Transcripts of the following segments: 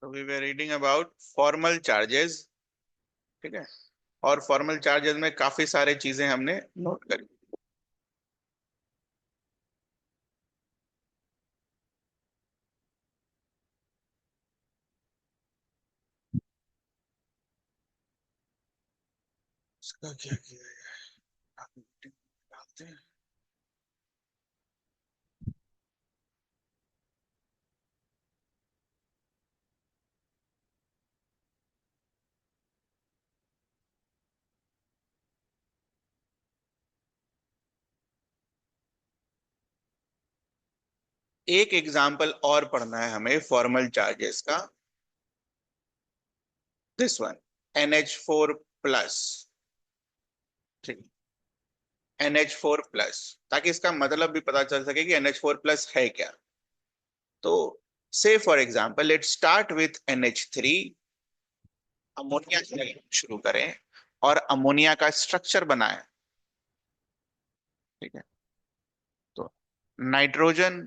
तो we were reading about formal charges. ठीक है। और फॉर्मल चार्जेस में काफी सारे चीजें हमने नोट करी। इसका क्या किया जाए? आप मीटिंग में डालते हैं। एक एग्जाम्पल और पढ़ना है हमें फॉर्मल चार्जेस का। This one, NH4+। ठीक। NH4+, ताकि इसका मतलब भी पता चल सके कि NH4+ है क्या। तो से for example let start with NH3। Ammonia से शुरू करें और अमोनिया का स्ट्रक्चर बनाएं। ठीक है। तो नाइट्रोजन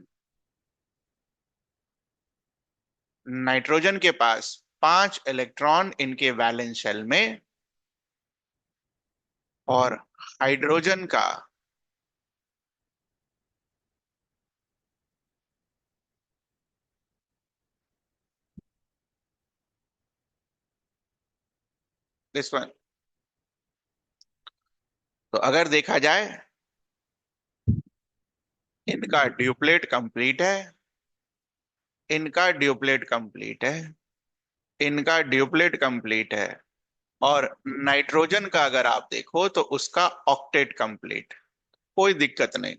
नाइट्रोजन के पास 5 इलेक्ट्रॉन इनके वैलेंस शेल में, और हाइड्रोजन का दिस वन। तो अगर देखा जाए, इनका ड्यूप्लेट कंप्लीट है, इनका ड्यूप्लेट कंप्लीट है, इनका ड्यूप्लेट कंप्लीट है, और नाइट्रोजन का अगर आप देखो तो उसका ऑक्टेट कंप्लीट। कोई दिक्कत नहीं।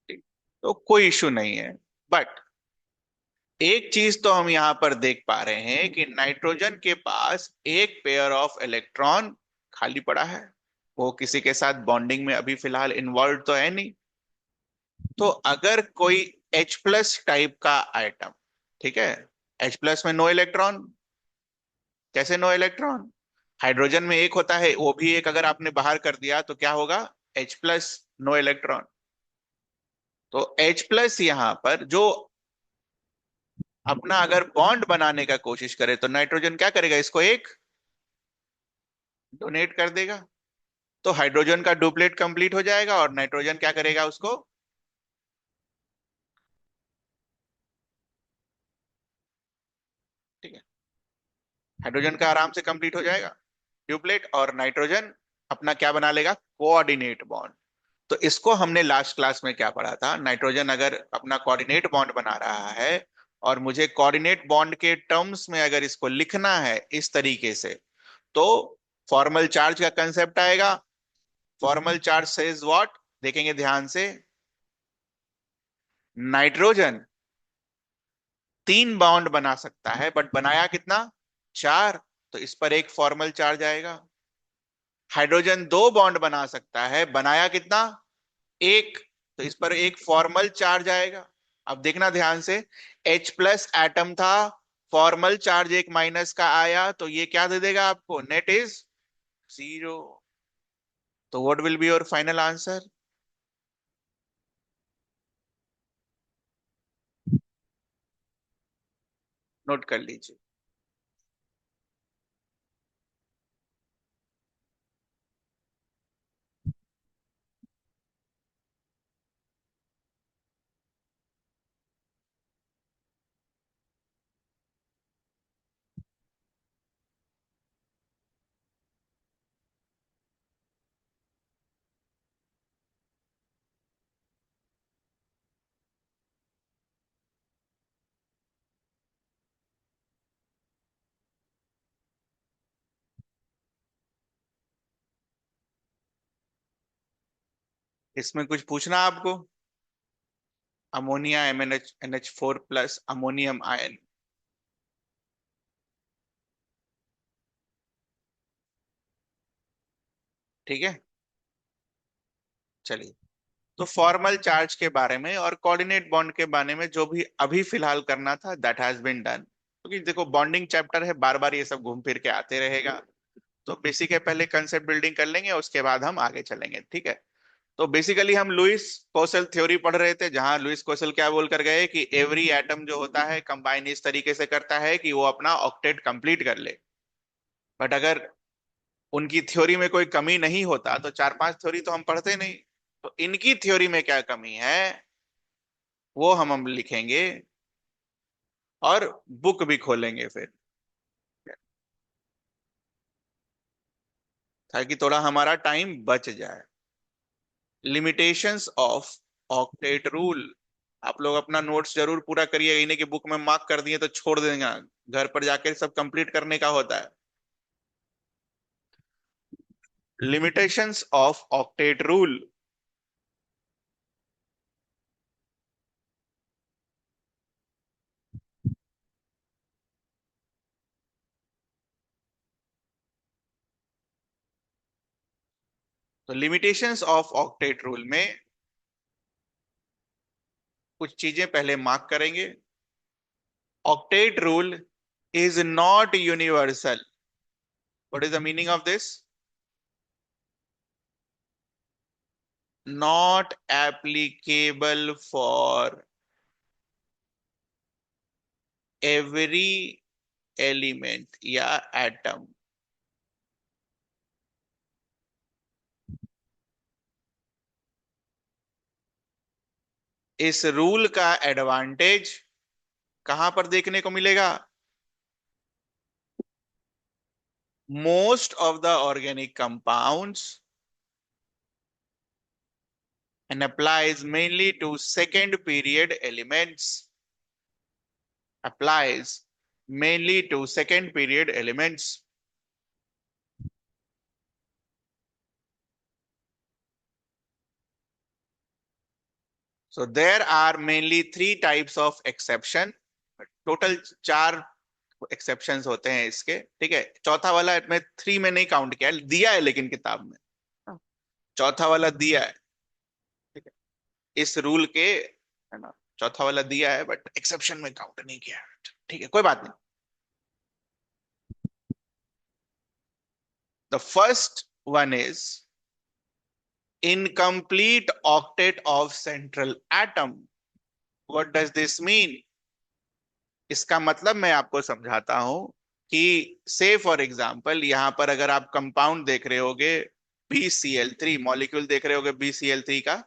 ठीक। तो कोई इशू नहीं है। बट एक चीज तो हम यहां पर देख पा रहे हैं कि नाइट्रोजन के पास एक पेयर ऑफ इलेक्ट्रॉन खाली पड़ा है। वो किसी के साथ बॉन्डिंग में अभी फिलहाल इन्वॉल्व तो है नहीं। तो अगर कोई H+ टाइप का आइटम, ठीक है, H+ में नो इलेक्ट्रॉन। कैसे नो इलेक्ट्रॉन? हाइड्रोजन में एक होता है, वो भी एक अगर आपने बाहर कर दिया तो क्या होगा? H+, no electron. तो H+ यहां पर जो अपना अगर बॉन्ड बनाने का कोशिश करे तो नाइट्रोजन क्या करेगा? इसको एक डोनेट कर देगा। तो हाइड्रोजन का डुप्लेट कंप्लीट हो जाएगा और नाइट्रोजन क्या करेगा? उसको, ठीक है, हाइड्रोजन का आराम से कंप्लीट हो जाएगा ट्यूबलेट, और नाइट्रोजन अपना क्या बना लेगा? Coordinate bond. तो इसको हमने लास्ट क्लास में क्या पढ़ा था? नाइट्रोजन अगर अपना कोऑर्डिनेट बॉन्ड बना रहा है और मुझे कोऑर्डिनेट बॉन्ड के टर्म्स में अगर इसको लिखना है इस तरीके से, तो फॉर्मल चार्ज का कंसेप्ट आएगा। Formal charge says what? देखेंगे ध्यान से। नाइट्रोजन 3 बॉन्ड बना सकता है, बट बनाया कितना? 4। तो इस पर एक फॉर्मल चार्ज आएगा। हाइड्रोजन 2 बॉन्ड बना सकता है, बनाया कितना? एक। तो इस पर एक फॉर्मल चार्ज आएगा। अब देखना ध्यान से, H+ एटम था, फॉर्मल चार्ज एक माइनस का आया, तो ये क्या दे देगा आपको? Net is 0। तो what will be your final answer? Note कर लीजिए। इसमें कुछ पूछना आपको? Ammonia MnH NH4+ ammonium ion. ठीक है। चलिए। तो फॉर्मल चार्ज के बारे में और कोऑर्डिनेट बॉन्ड के बारे में जो भी अभी फिलहाल करना था, दैट हैज बीन डन। क्योंकि देखो बॉन्डिंग चैप्टर है, बार बार ये सब घूम फिर के आते रहेगा। तो बेसिक है, पहले कंसेप्ट बिल्डिंग कर लेंगे, उसके बाद हम आगे चलेंगे। ठीक है। तो बेसिकली हम लुइस कोशल थ्योरी पढ़ रहे थे, जहां लुइस कोशल क्या बोल कर गए कि एवरी एटम जो होता है कंबाइन इस तरीके से करता है कि वो अपना ऑक्टेट कंप्लीट कर ले। बट अगर उनकी थ्योरी में कोई कमी नहीं होता तो चार पांच थ्योरी तो हम पढ़ते नहीं। तो इनकी थ्योरी में क्या कमी है वो हम लिखेंगे और बुक भी खोलेंगे फिर, ताकि थोड़ा हमारा टाइम बच जाए। Limitations of octet rule. आप लोग अपना नोट्स जरूर पूरा करिए, इन्हें की बुक में मार्क कर दिए तो छोड़ देंगे, घर पर जाके सब कंप्लीट करने का होता है। Limitations of octet rule. तो लिमिटेशंस ऑफ ऑक्टेट रूल में कुछ चीजें पहले मार्क करेंगे। Octet rule is not universal. What is the meaning of this? Not applicable for every element या एटम। इस रूल का एडवांटेज कहां पर देखने को मिलेगा? Most of the organic compounds and applies mainly to second period elements. Applies mainly to second period elements. So there are mainly three types of exception. Total चार exceptions होते हैं इसके, ठीक है। चौथा वाला में थ्री में नहीं काउंट किया, दिया है लेकिन किताब में चौथा वाला दिया है, ठीक है, इस रूल के, है ना। चौथा वाला दिया है बट एक्सेप्शन में काउंट नहीं किया है। ठीक है, कोई बात नहीं। The first one is incomplete octet of central atom. What does this mean? इसका मतलब मैं आपको समझाता हूं कि से फॉर एग्जांपल यहां पर अगर आप कंपाउंड देख रहे होगे BCl3, मॉलिक्यूल देख रहे होगे BCl3 का,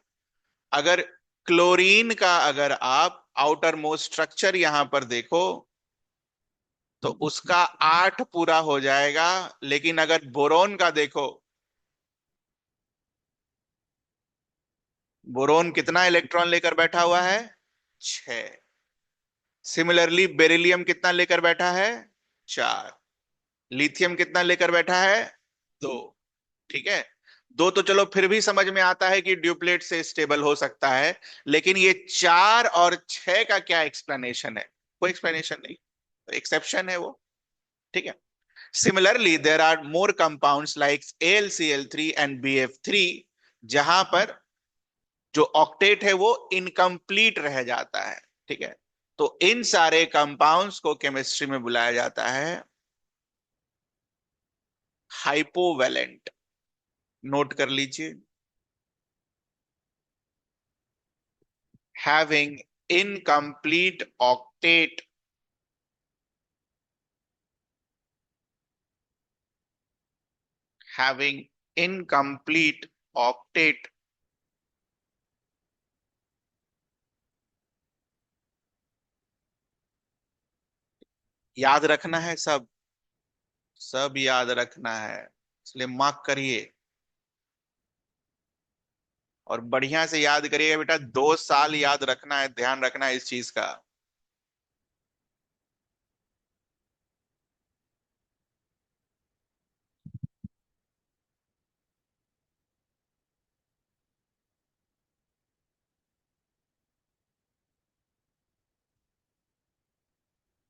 अगर क्लोरीन का अगर आप आउटर मोस्ट स्ट्रक्चर यहां पर देखो तो उसका 8 पूरा हो जाएगा। लेकिन अगर बोरोन का देखो, बोरोन कितना इलेक्ट्रॉन लेकर बैठा हुआ है? 6। सिमिलरली बेरिलियम कितना लेकर बैठा है? 4। लिथियम कितना लेकर बैठा है? 2। ठीक है, दो तो चलो फिर भी समझ में आता है कि ड्यूप्लेट से स्टेबल हो सकता है, लेकिन ये 4 और 6 का क्या एक्सप्लेनेशन है? कोई एक्सप्लेनेशन नहीं, एक्सेप्शन है वो, ठीक है। Similarly there are more compounds like AlCl3 and BF3, जहां पर जो ऑक्टेट है वो इनकम्प्लीट रह जाता है, ठीक है। तो इन सारे कंपाउंड्स को केमिस्ट्री में बुलाया जाता है हाइपोवैलेंट। नोट कर लीजिए, having incomplete octet, having incomplete octet। याद रखना है सब, सब याद रखना है, इसलिए मार्क करिए और बढ़िया से याद करिएगा बेटा। 2 साल याद रखना है, ध्यान रखना है इस चीज का।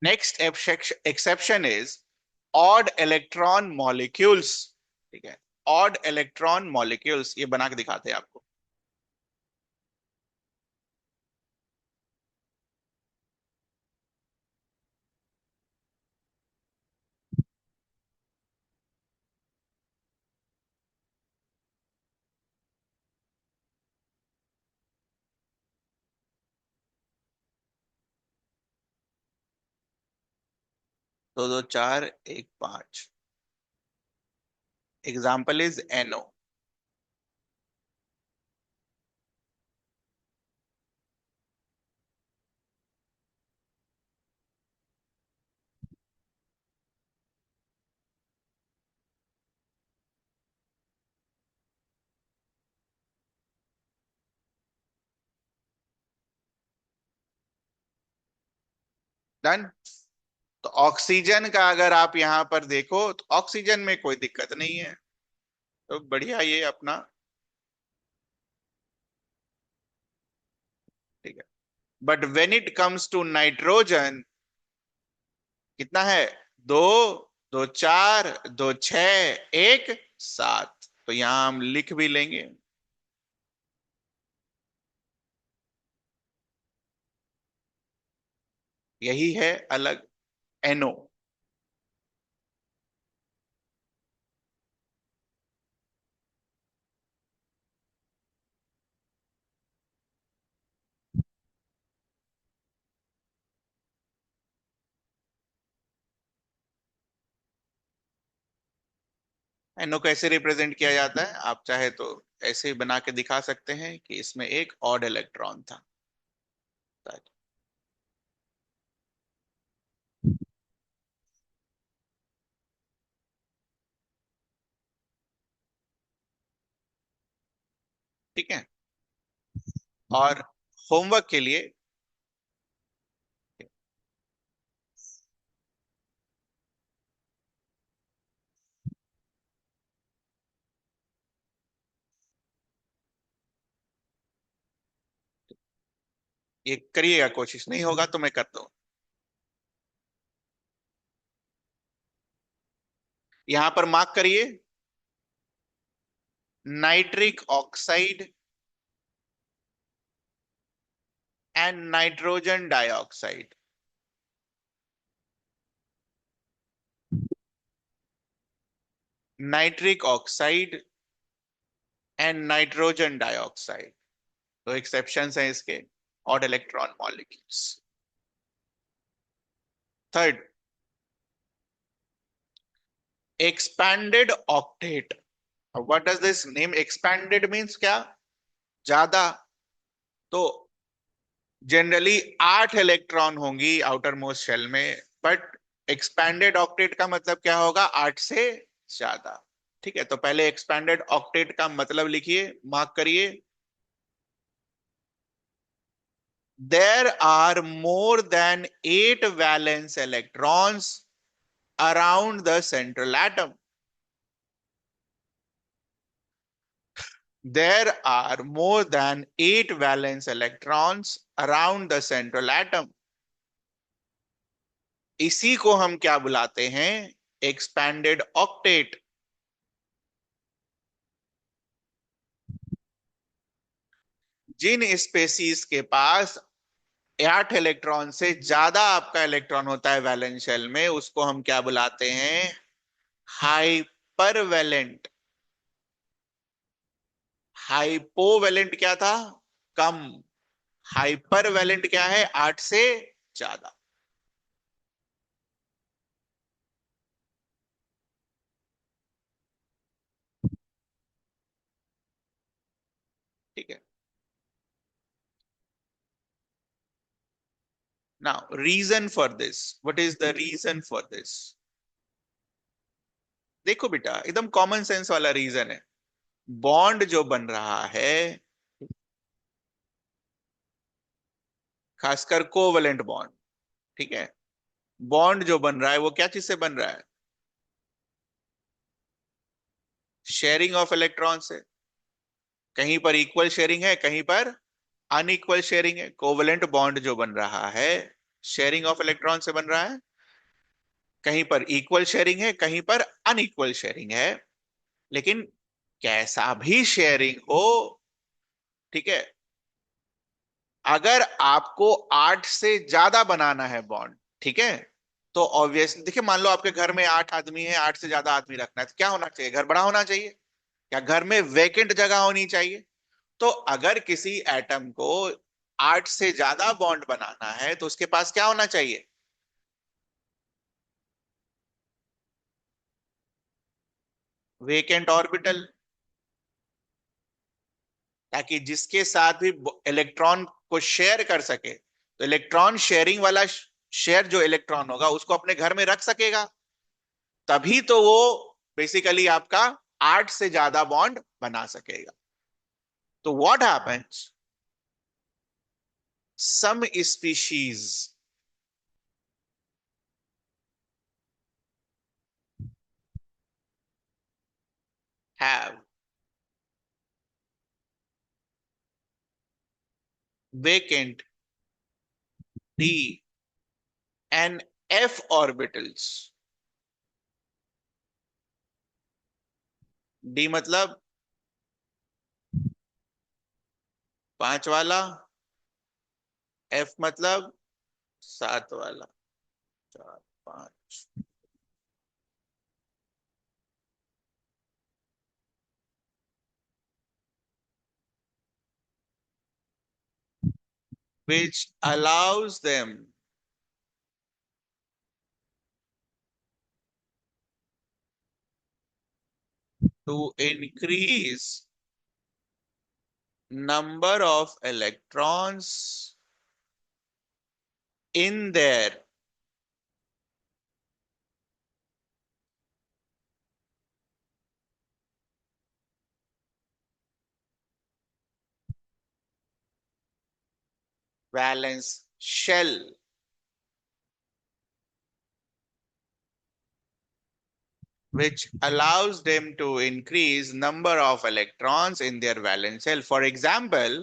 Next exception is odd electron molecules, ठीक है। ऑड इलेक्ट्रॉन मॉलिक्यूल्स ये बना के दिखाते हैं आपको। दो दो चार एक पांच। Example is NO। डन। तो ऑक्सीजन का अगर आप यहां पर देखो तो ऑक्सीजन में कोई दिक्कत नहीं है, तो बढ़िया ये अपना। ठीक है। But when it comes to nitrogen, कितना है? दो, दो चार, दो छह, एक सात। तो यहां हम लिख भी लेंगे। यही है अलग। NO। NO कैसे रिप्रेजेंट किया जाता है? आप चाहे तो ऐसे बना के दिखा सकते हैं कि इसमें एक ऑड इलेक्ट्रॉन था। ठीक है। और होमवर्क के लिए ये करिएगा, कोशिश नहीं होगा तो मैं करता हूं। यहां पर मार्क करिए, nitric oxide and nitrogen dioxide. Nitric oxide and nitrogen dioxide. तो एक्सेप्शंस हैं इसके, odd electron molecules. Third, expanded octet. What does this name? Expanded means क्या? ज्यादा। तो जनरली 8 इलेक्ट्रॉन होंगी आउटर मोस्ट शेल में, बट एक्सपैंडेड ऑक्टेट का मतलब क्या होगा? 8 से ज्यादा। ठीक है, तो पहले एक्सपैंडेड ऑक्टेट का मतलब लिखिए, मार्क करिए। There are more than 8 valence electrons around the central atom. There are more than 8 valence electrons around the central atom. इसी को हम क्या बुलाते हैं? Expanded octet. जिन स्पेसीज के पास 8 इलेक्ट्रॉन से ज्यादा आपका इलेक्ट्रॉन होता है वैलेंस शेल में, उसको हम क्या बुलाते हैं? हाइपरवेलेंट। हाइपोवेलेंट क्या था? कम। हाइपरवेलेंट क्या है? 8 से ज्यादा। ठीक है। Now reason for this, what is the reason for this? देखो बेटा, एकदम कॉमन सेंस वाला रीजन है। बॉन्ड जो बन रहा है, खासकर कोवलेंट बॉन्ड, ठीक है, बॉन्ड जो बन रहा है वो क्या चीज से बन रहा है? शेयरिंग ऑफ इलेक्ट्रॉन से। कहीं पर इक्वल शेयरिंग है, कहीं पर अनइक्वल शेयरिंग है। कोवलेंट बॉन्ड जो बन रहा है, शेयरिंग ऑफ इलेक्ट्रॉन से बन रहा है। कहीं पर इक्वल शेयरिंग है, कहीं पर अनइक्वल शेयरिंग है। लेकिन कैसा भी शेयरिंग हो, ठीक है, अगर आपको 8 से ज्यादा बनाना है बॉन्ड, ठीक है, तो ऑब्वियसली देखिए, मान लो आपके घर में 8 आदमी है, 8 से ज्यादा आदमी रखना है, तो क्या होना चाहिए? घर बड़ा होना चाहिए, या घर में वेकेंट जगह होनी चाहिए। तो अगर किसी एटम को 8 से ज्यादा बॉन्ड बनाना है तो उसके पास क्या होना चाहिए? वेकेंट ऑर्बिटल, ताकि जिसके साथ भी इलेक्ट्रॉन को शेयर कर सके, तो इलेक्ट्रॉन शेयरिंग वाला शेयर जो इलेक्ट्रॉन होगा उसको अपने घर में रख सकेगा, तभी तो वो बेसिकली आपका 8 से ज्यादा बॉन्ड बना सकेगा। तो what happens, some species have vacant d and f orbitals। d मतलब 5 वाला, f मतलब 7 वाला, 4 5, which allows them to increase number of electrons in their valence shell, which allows them to increase number of electrons in their valence shell। For example,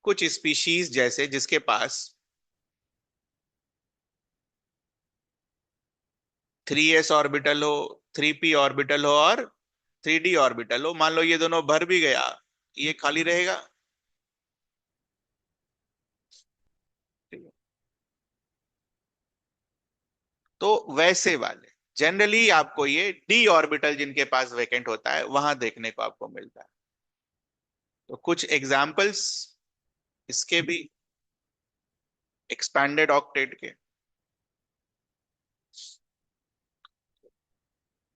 कुछ species जैसे जिसके पास 3s orbital हो, 3p orbital हो और 3d orbital हो, मान लो ये दोनों भर भी गया, ये खाली रहेगा। तो वैसे वाले जनरली आपको ये डी ऑर्बिटल जिनके पास वेकेंट होता है वहां देखने को आपको मिलता है। तो कुछ एग्जाम्पल्स इसके भी एक्सपैंडेड ऑक्टेट के,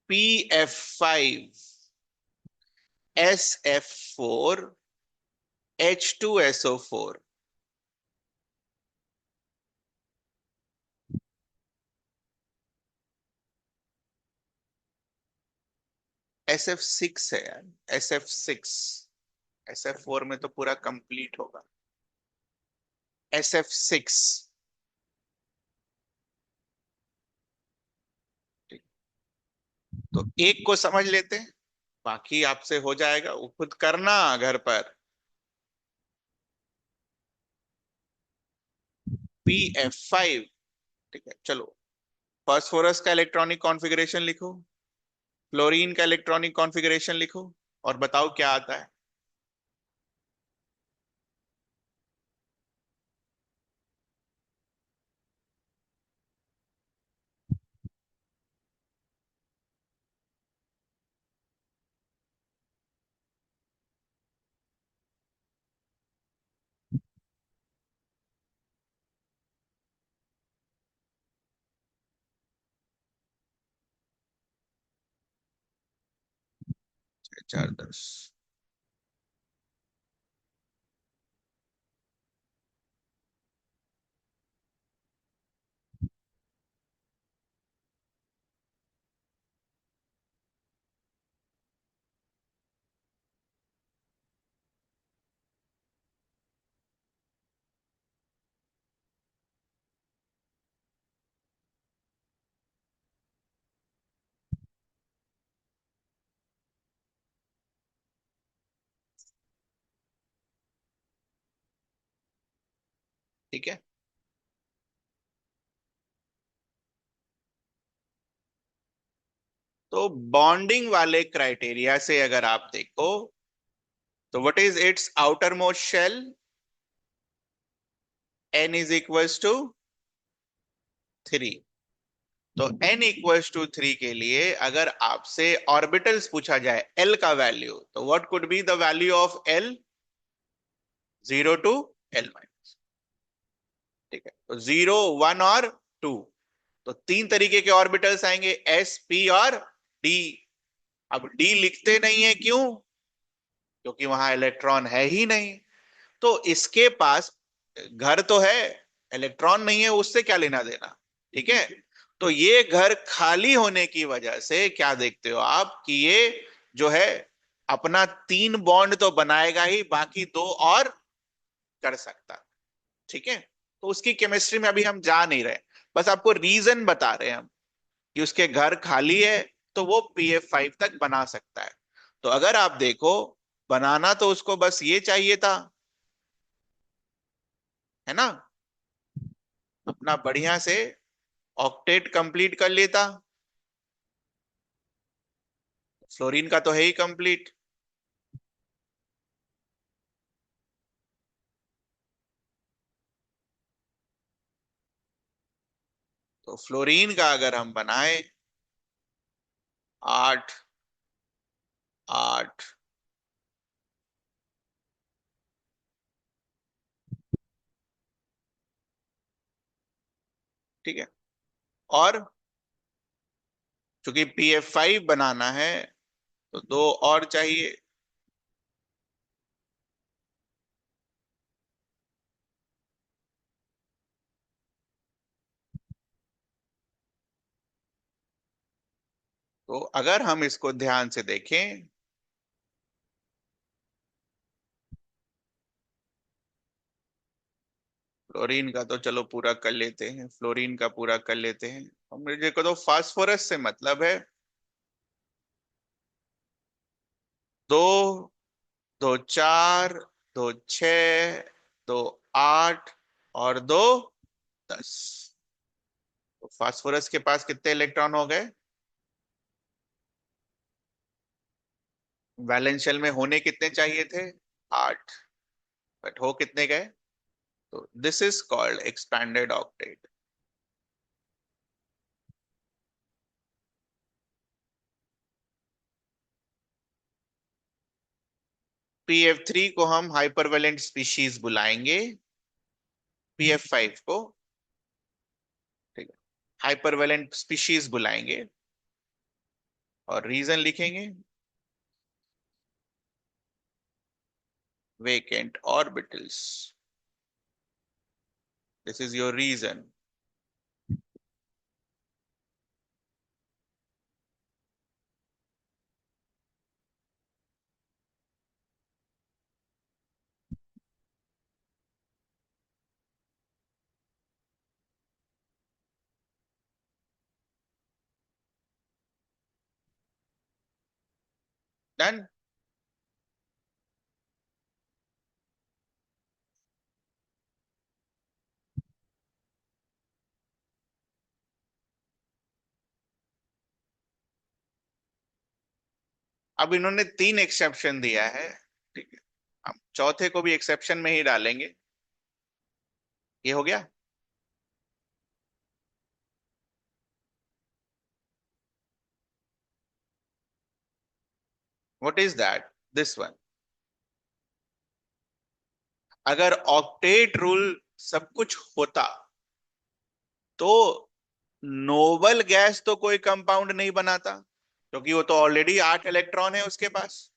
pf5, sf4, h2so4। sf6 है यार, sf6, sf4 में तो पूरा कंप्लीट होगा, sf6। तो एक को समझ लेते हैं, बाकी आपसे हो जाएगा, वो खुद करना घर पर। pf5, ठीक है चलो, फास्फोरस का इलेक्ट्रॉनिक कॉन्फ़िगरेशन लिखो, फ्लोरीन का इलेक्ट्रॉनिक कॉन्फ़िगरेशन लिखो, और बताओ क्या आता है। चार 10, ठीक है। तो बॉन्डिंग वाले क्राइटेरिया से अगर आप देखो, तो what is its outermost shell, n is equals to 3। तो n इक्वल्स टू 3 के लिए अगर आपसे ऑर्बिटल्स पूछा जाए l का वैल्यू, तो what could be the value of l, 0 to l minus, ठीक है। तो 0 1 और 2, तो तीन तरीके के ऑर्बिटल्स आएंगे, s p और d। अब डी लिखते नहीं है, क्यों? क्योंकि वहां इलेक्ट्रॉन है ही नहीं। तो इसके पास घर तो है, इलेक्ट्रॉन नहीं है, उससे क्या लेना देना। ठीक है। तो ये घर खाली होने की वजह से क्या देखते हो आप कि ये जो है अपना 3 बॉन्ड तो बनाएगा ही, बाकी 2 और कर सकता। ठीक है। तो उसकी केमिस्ट्री में अभी हम जा नहीं रहे, बस आपको रीजन बता रहे हैं हम कि उसके घर खाली है, तो वो PF5 तक बना सकता है। तो अगर आप देखो, बनाना तो उसको बस ये चाहिए था, है ना, अपना बढ़िया से ऑक्टेट कंप्लीट कर लेता। फ्लोरीन का तो है ही कंप्लीट। तो फ्लोरीन का अगर हम बनाए 8 8, ठीक है, और चूंकि PF5 बनाना है तो 2 और चाहिए। तो अगर हम इसको ध्यान से देखें, फ्लोरीन का तो चलो पूरा कर लेते हैं, फ्लोरीन का पूरा कर लेते हैं। और मुझे को तो फास्फोरस से मतलब है। 2, 2 4, 2 6, 2 8 और 2 10। तो फास्फोरस के पास कितने इलेक्ट्रॉन हो गए? वैलेंस शेल में होने कितने चाहिए थे? 8। बट हो कितने गए? तो this is called expanded octet. PF3 को हम हाइपरवेलेंट स्पीशीज बुलाएंगे, PF5 को, ठीक है, हाइपरवेलेंट स्पीशीज बुलाएंगे, और रीजन लिखेंगे vacant orbitals. This is your reason. Done. अब इन्होंने 3 एक्सेप्शन दिया है, ठीक है, हम चौथे को भी एक्सेप्शन में ही डालेंगे। ये हो गया। What is that? This one. अगर ऑक्टेट रूल सब कुछ होता तो नोबल गैस तो कोई कंपाउंड नहीं बनाता, क्योंकि वो तो ऑलरेडी 8 इलेक्ट्रॉन है उसके पास।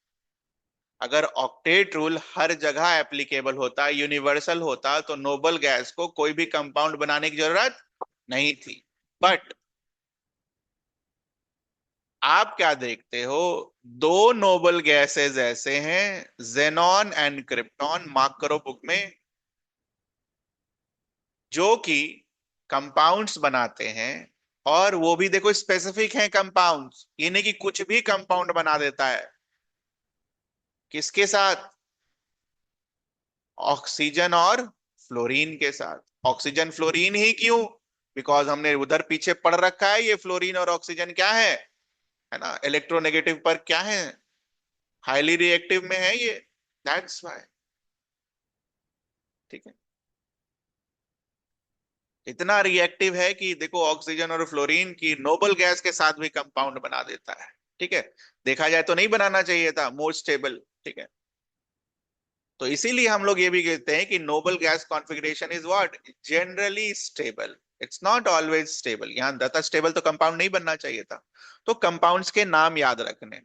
अगर ऑक्टेट रूल हर जगह एप्लीकेबल होता, यूनिवर्सल होता, तो नोबल गैस को कोई भी कंपाउंड बनाने की जरूरत नहीं थी। बट आप क्या देखते हो, 2 नोबल गैसेस ऐसे हैं, जेनॉन एंड क्रिप्टॉन, मार्क करो बुक में, जो कि कंपाउंड्स बनाते हैं। और वो भी देखो स्पेसिफिक हैं कंपाउंड्स, ये नहीं कि कुछ भी कंपाउंड बना देता है। किसके साथ? ऑक्सीजन और फ्लोरीन के साथ। ऑक्सीजन फ्लोरीन ही क्यों? बिकॉज हमने उधर पीछे पढ़ रखा है, ये फ्लोरीन और ऑक्सीजन क्या है ना, इलेक्ट्रोनेगेटिव पर क्या है, हाईली रिएक्टिव में है ये, दैट्स वाई। ठीक है। इतना रिएक्टिव है कि देखो ऑक्सीजन और फ्लोरीन की नोबल गैस के साथ भी कंपाउंड बना देता है। ठीक है। देखा जाए तो नहीं बनाना चाहिए था, मोर स्टेबल। ठीक है। तो इसीलिए हम लोग ये भी कहते हैं कि noble gas configuration is what, generally stable. It's not always stable. यहाँ दता स्टेबल तो कंपाउंड नहीं बनना चाहिए था। तो कंपाउंड्स के नाम याद रखने।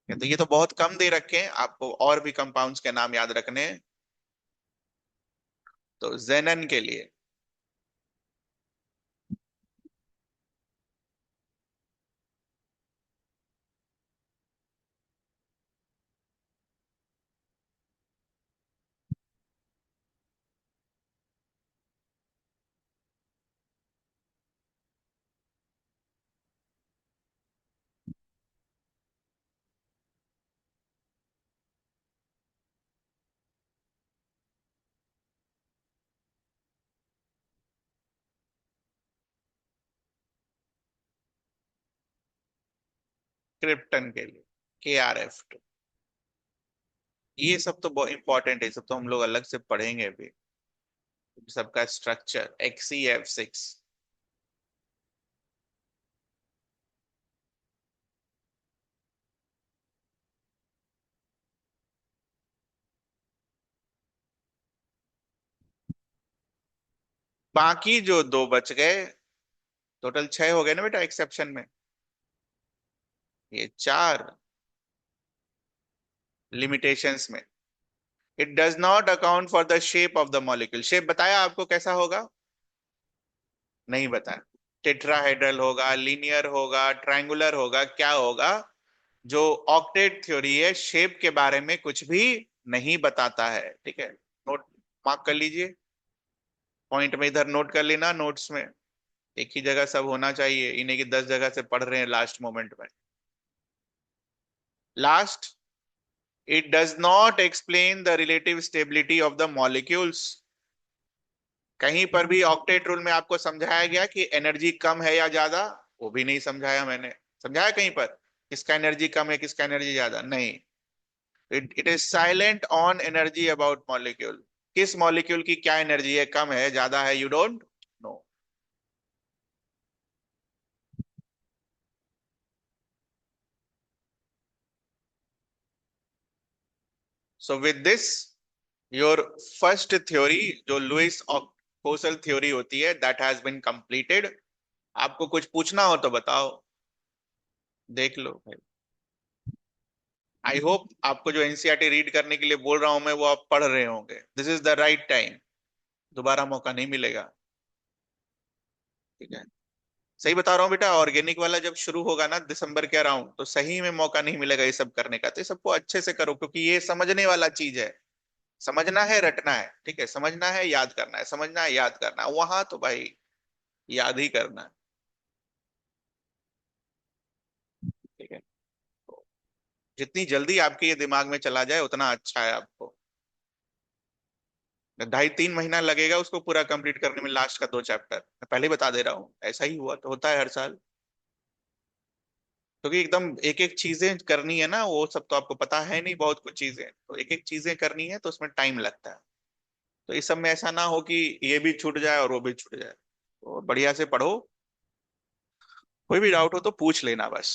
तो ये तो बहुत कम दे रखे हैं आपको, और भी कंपाउंड्स के नाम याद रखने हैं। तो जेनन के लिए क्रिप्टन के लिए KrF2। ये सब तो बहुत इंपॉर्टेंट है, ये सब तो हम लोग अलग से पढ़ेंगे भी, सबका स्ट्रक्चर XeF6। बाकी जो दो बच गए, टोटल 6 हो गए ना बेटा एक्सेप्शन में। ये 4 लिमिटेशंस में। It does not account for the shape of the molecule. Shape बताया आपको कैसा होगा? नहीं बताया। टेट्राहेड्रल होगा, लीनियर होगा, ट्रायंगुलर होगा, क्या होगा? जो ऑक्टेट थ्योरी है, शेप के बारे में कुछ भी नहीं बताता है। ठीक है, नोट मार्क कर लीजिए, पॉइंट में इधर नोट कर लेना नोट्स में। एक ही जगह सब होना चाहिए, इन्हें की 10 जगह से पढ़ रहे हैं लास्ट मोमेंट में। Last, it does not explain the relative stability of the molecules. कहीं पर भी ऑक्टेट रूल में आपको समझाया गया कि एनर्जी कम है या ज्यादा? वो भी नहीं समझाया मैंने। समझाया कहीं पर किसका एनर्जी कम है किसका एनर्जी ज्यादा? नहीं। It is silent on energy about molecule. किस मॉलिक्यूल की क्या एनर्जी है, कम है ज्यादा है, you don't know. So with this, your first theory जो लुइस कोसल थ्योरी होती है, दैट हैज बीन कंप्लीटेड। आपको कुछ पूछना हो तो बताओ, देख लो भाई। आई होप आपको जो एनसीईआरटी रीड करने के लिए बोल रहा हूं मैं, वो आप पढ़ रहे होंगे। This is the right time, दोबारा मौका नहीं मिलेगा। ठीक है, सही बता रहा हूँ बेटा। ऑर्गेनिक वाला जब शुरू होगा ना दिसंबर के अराउंड, तो सही में मौका नहीं मिलेगा ये सब करने का। तो ये सबको अच्छे से करो, क्योंकि ये समझने वाला चीज है। समझना है, रटना है। ठीक है, समझना है, याद करना है, समझना है, याद करना है, वहां तो भाई याद ही करना है। ठीक है, तो जितनी जल्दी आपके ये दिमाग में चला जाए उतना अच्छा है आपको। 2.5-3 महीना लगेगा उसको पूरा कंप्लीट करने में, लास्ट का 2 चैप्टर। मैं पहले ही बता दे रहा हूँ, ऐसा ही हुआ तो होता है हर साल। क्योंकि एकदम एक एक चीजें करनी है ना, वो सब तो आपको पता है नहीं, बहुत कुछ चीजें तो एक एक चीजें करनी है तो उसमें टाइम लगता है। तो इस सब में ऐसा ना हो कि ये भी छूट जाए और वो भी छूट जाए। तो बढ़िया से पढ़ो, कोई भी डाउट हो तो पूछ लेना बस।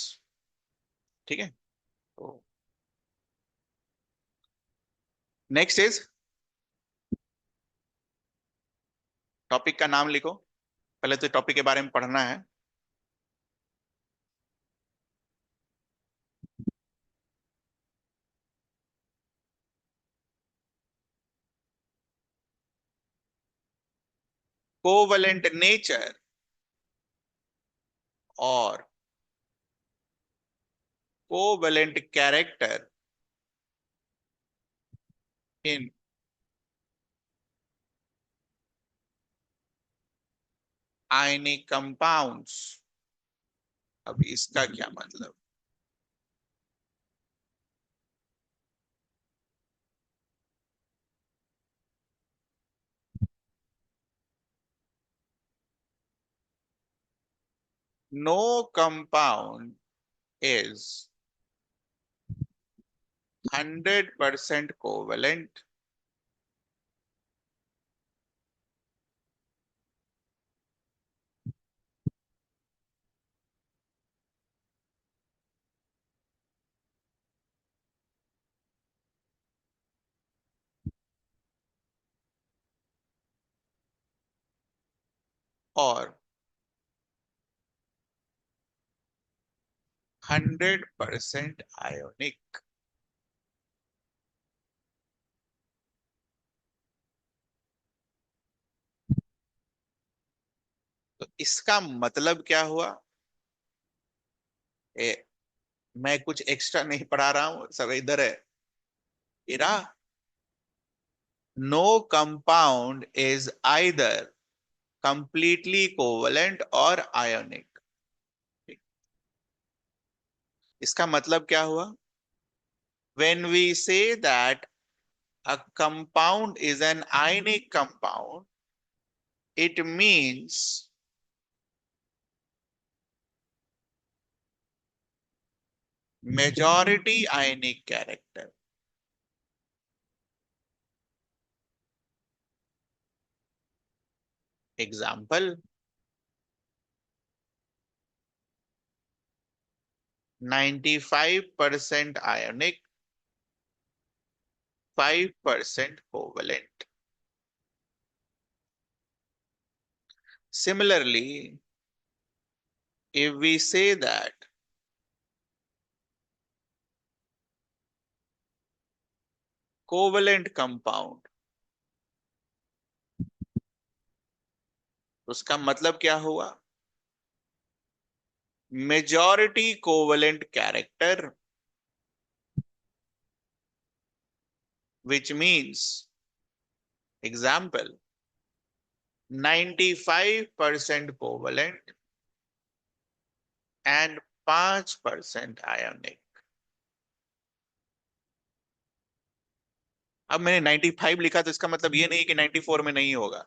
ठीक है, तो नेक्स्ट इज, टॉपिक का नाम लिखो। पहले तो टॉपिक के बारे में पढ़ना है। कोवलेंट नेचर और covalent character in ionic compounds. अब इसका क्या मतलब? नो कंपाउंड इज 100% कोवेलेंट और 100% आयोनिक। तो इसका मतलब क्या हुआ? ए, मैं कुछ एक्स्ट्रा नहीं पढ़ा रहा हूं, सब इधर है। इरा, no compound is either completely covalent और आयोनिक। इसका मतलब क्या हुआ? When we say that a compound is an ionic compound, it means majority ionic character. Example, 95% ionic, 5% covalent. Similarly, if we say that covalent compound, उसका मतलब क्या हुआ? Majority covalent character, which means, example, 95% covalent and 5% ionic. अब मैंने 95 लिखा तो इसका मतलब ये नहीं कि 94 में नहीं होगा।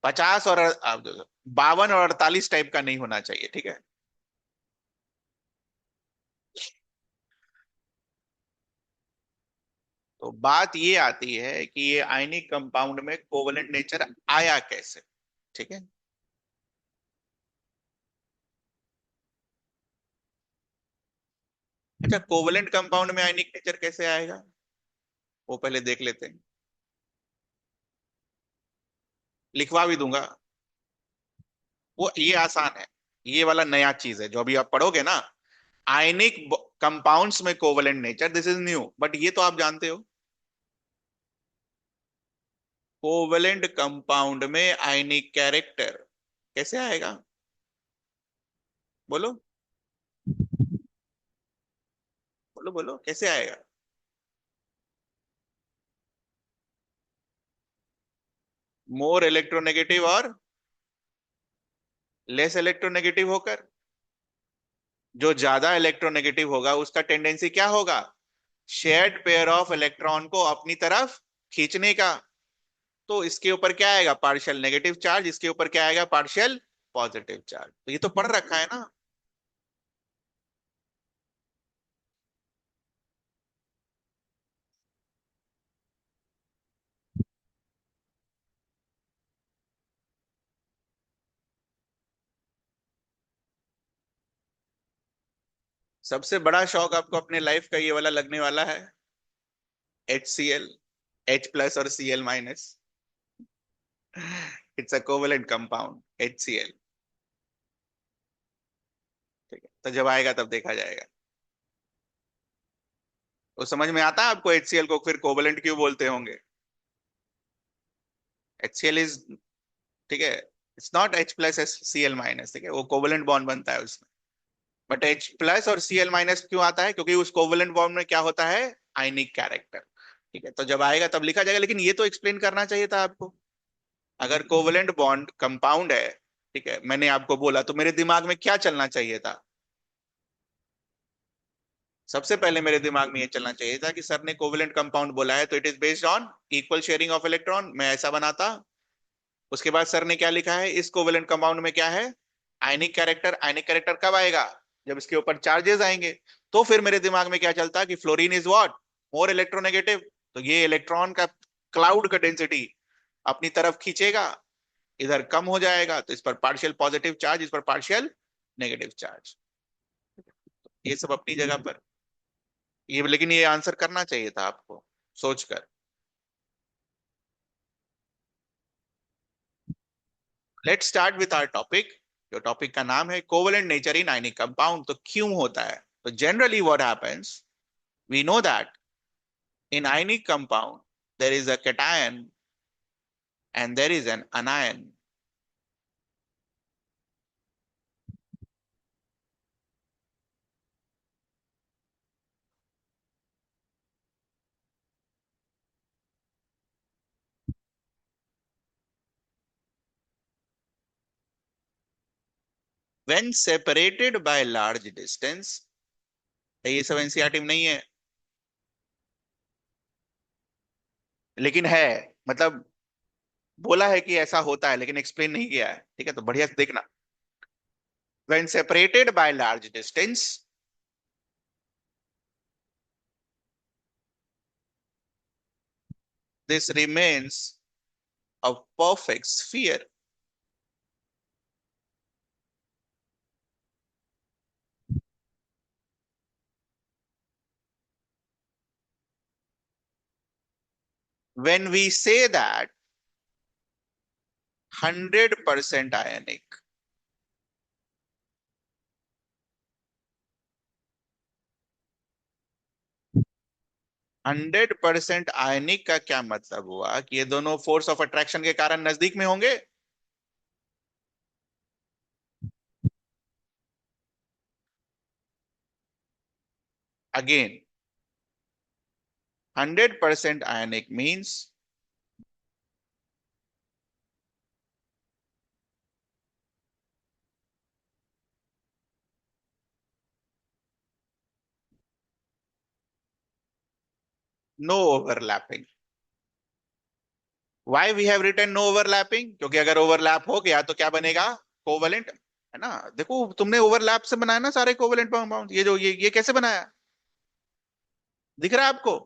50 और 52 और 48 टाइप का नहीं होना चाहिए, ठीक है। तो बात ये आती है कि ये आयनिक कंपाउंड में कोवलेंट नेचर आया कैसे, ठीक है। अच्छा, कोवलेंट कंपाउंड में आयनिक नेचर कैसे आएगा, वो पहले देख लेते हैं। लिखवा भी दूंगा, वो ये आसान है। ये वाला नया चीज है जो अभी आप पढ़ोगे ना, आयनिक कंपाउंड्स में covalent nature, this is new, but ये तो आप जानते हो। कोवलेंट कंपाउंड में आयनिक कैरेक्टर कैसे आएगा, बोलो बोलो बोलो, कैसे आएगा? मोर इलेक्ट्रोनेगेटिव और लेस इलेक्ट्रोनेगेटिव होकर। जो ज्यादा इलेक्ट्रोनेगेटिव होगा उसका टेंडेंसी क्या होगा? शेयर्ड पेयर ऑफ इलेक्ट्रॉन को अपनी तरफ खींचने का। तो इसके ऊपर क्या आएगा? Partial negative charge. इसके ऊपर क्या आएगा? Partial positive charge. तो ये तो पढ़ रखा है ना। सबसे बड़ा शौक आपको अपने लाइफ का ये वाला लगने वाला है, HCl, H+ और Cl-। It's a covalent compound HCl। ठीक है, तो जब आएगा तब देखा जाएगा। तो समझ में आता है आपको HCl को फिर कोवेलेंट क्यों बोलते होंगे? HCl इज, ठीक है, इट्स नॉट H+, Cl-। ठीक है, वो कोवेलेंट बॉन्ड बनता है उसमें। बट H+ और Cl- क्यों आता है? क्योंकि उस कोवेलेंट बॉन्ड में क्या होता है? आयनिक कैरेक्टर। ठीक है, तो जब आएगा तब लिखा जाएगा, लेकिन ये तो एक्सप्लेन करना चाहिए था आपको। अगर कोवेलेंट बॉन्ड कंपाउंड है, ठीक है, मैंने आपको बोला तो मेरे दिमाग में क्या चलना चाहिए था? सबसे पहले मेरे दिमाग में ये चलना चाहिए था कि सर ने कोवेलेंट कंपाउंड बोला है तो it is based on equal sharing of electron, मैं ऐसा बनाता। उसके बाद सर ने क्या लिखा है? इस कोवेलेंट कंपाउंड में क्या है? आयनिक कैरेक्टर। आयनिक कैरेक्टर कब आएगा? जब इसके ऊपर चार्जेस आएंगे। तो फिर मेरे दिमाग में क्या चलता कि fluorine is what? More electronegative. तो ये इलेक्ट्रॉन का क्लाउड का डेंसिटी अपनी तरफ खींचेगा, इधर कम हो जाएगा, तो इस पर पार्शियल पॉजिटिव चार्ज, इस पर पार्शियल नेगेटिव चार्ज। ये सब अपनी जगह पर। ये लेकिन ये आंसर करना चाहिए था आपको सोचकर। Let's start with our topic. जो टॉपिक का नाम है covalent nature in ionic compound. तो क्यों होता है? तो generally what happens, we know that in ionic compound there is a cation and there is an anion. When separated by large distance, ये सब एनसीईआरटी में नहीं है, लेकिन है, मतलब बोला है कि ऐसा होता है लेकिन एक्सप्लेन नहीं किया है। ठीक है, तो बढ़िया से देखना। When separated by large distance, this remains a perfect sphere. When we say that 100% ionic, 100% आयनिक का क्या मतलब हुआ कि ये दोनों फोर्स ऑफ अट्रैक्शन के कारण नजदीक में होंगे। Again 100% ionic means no overlapping. Why we have written no overlapping? क्योंकि अगर ओवरलैप हो गया तो क्या बनेगा? कोवेलेंट, है ना। देखो तुमने ओवरलैप से बनाया ना सारे कोवेलेंट कंपाउंड, ये जो ये कैसे बनाया, दिख रहा है आपको?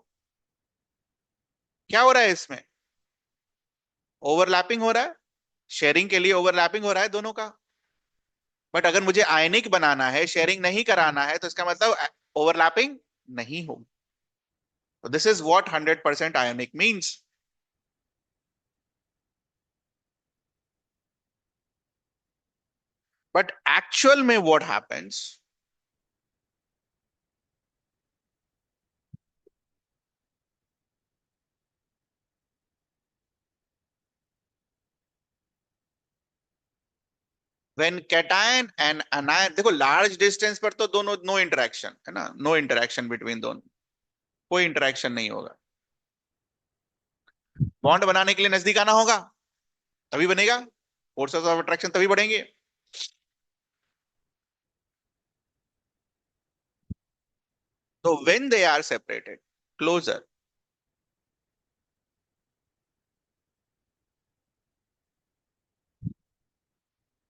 क्या हो रहा है इसमें? ओवरलैपिंग हो रहा है, शेयरिंग के लिए ओवरलैपिंग हो रहा है दोनों का। बट अगर मुझे आयनिक बनाना है, शेयरिंग नहीं कराना है, तो इसका मतलब ओवरलैपिंग नहीं होगी। तो this is what 100% ionic means. But actual में what happens, when cation and anion, देखो लार्ज डिस्टेंस पर तो दोनों नो इंटरेक्शन है ना, नो इंटरेक्शन बिटवीन दोनों, कोई इंटरेक्शन नहीं होगा। बॉन्ड बनाने के लिए नजदीक आना होगा, तभी बनेगा, फोर्सेस ऑफ अट्रैक्शन तभी बढ़ेंगे। तो when they are separated closer,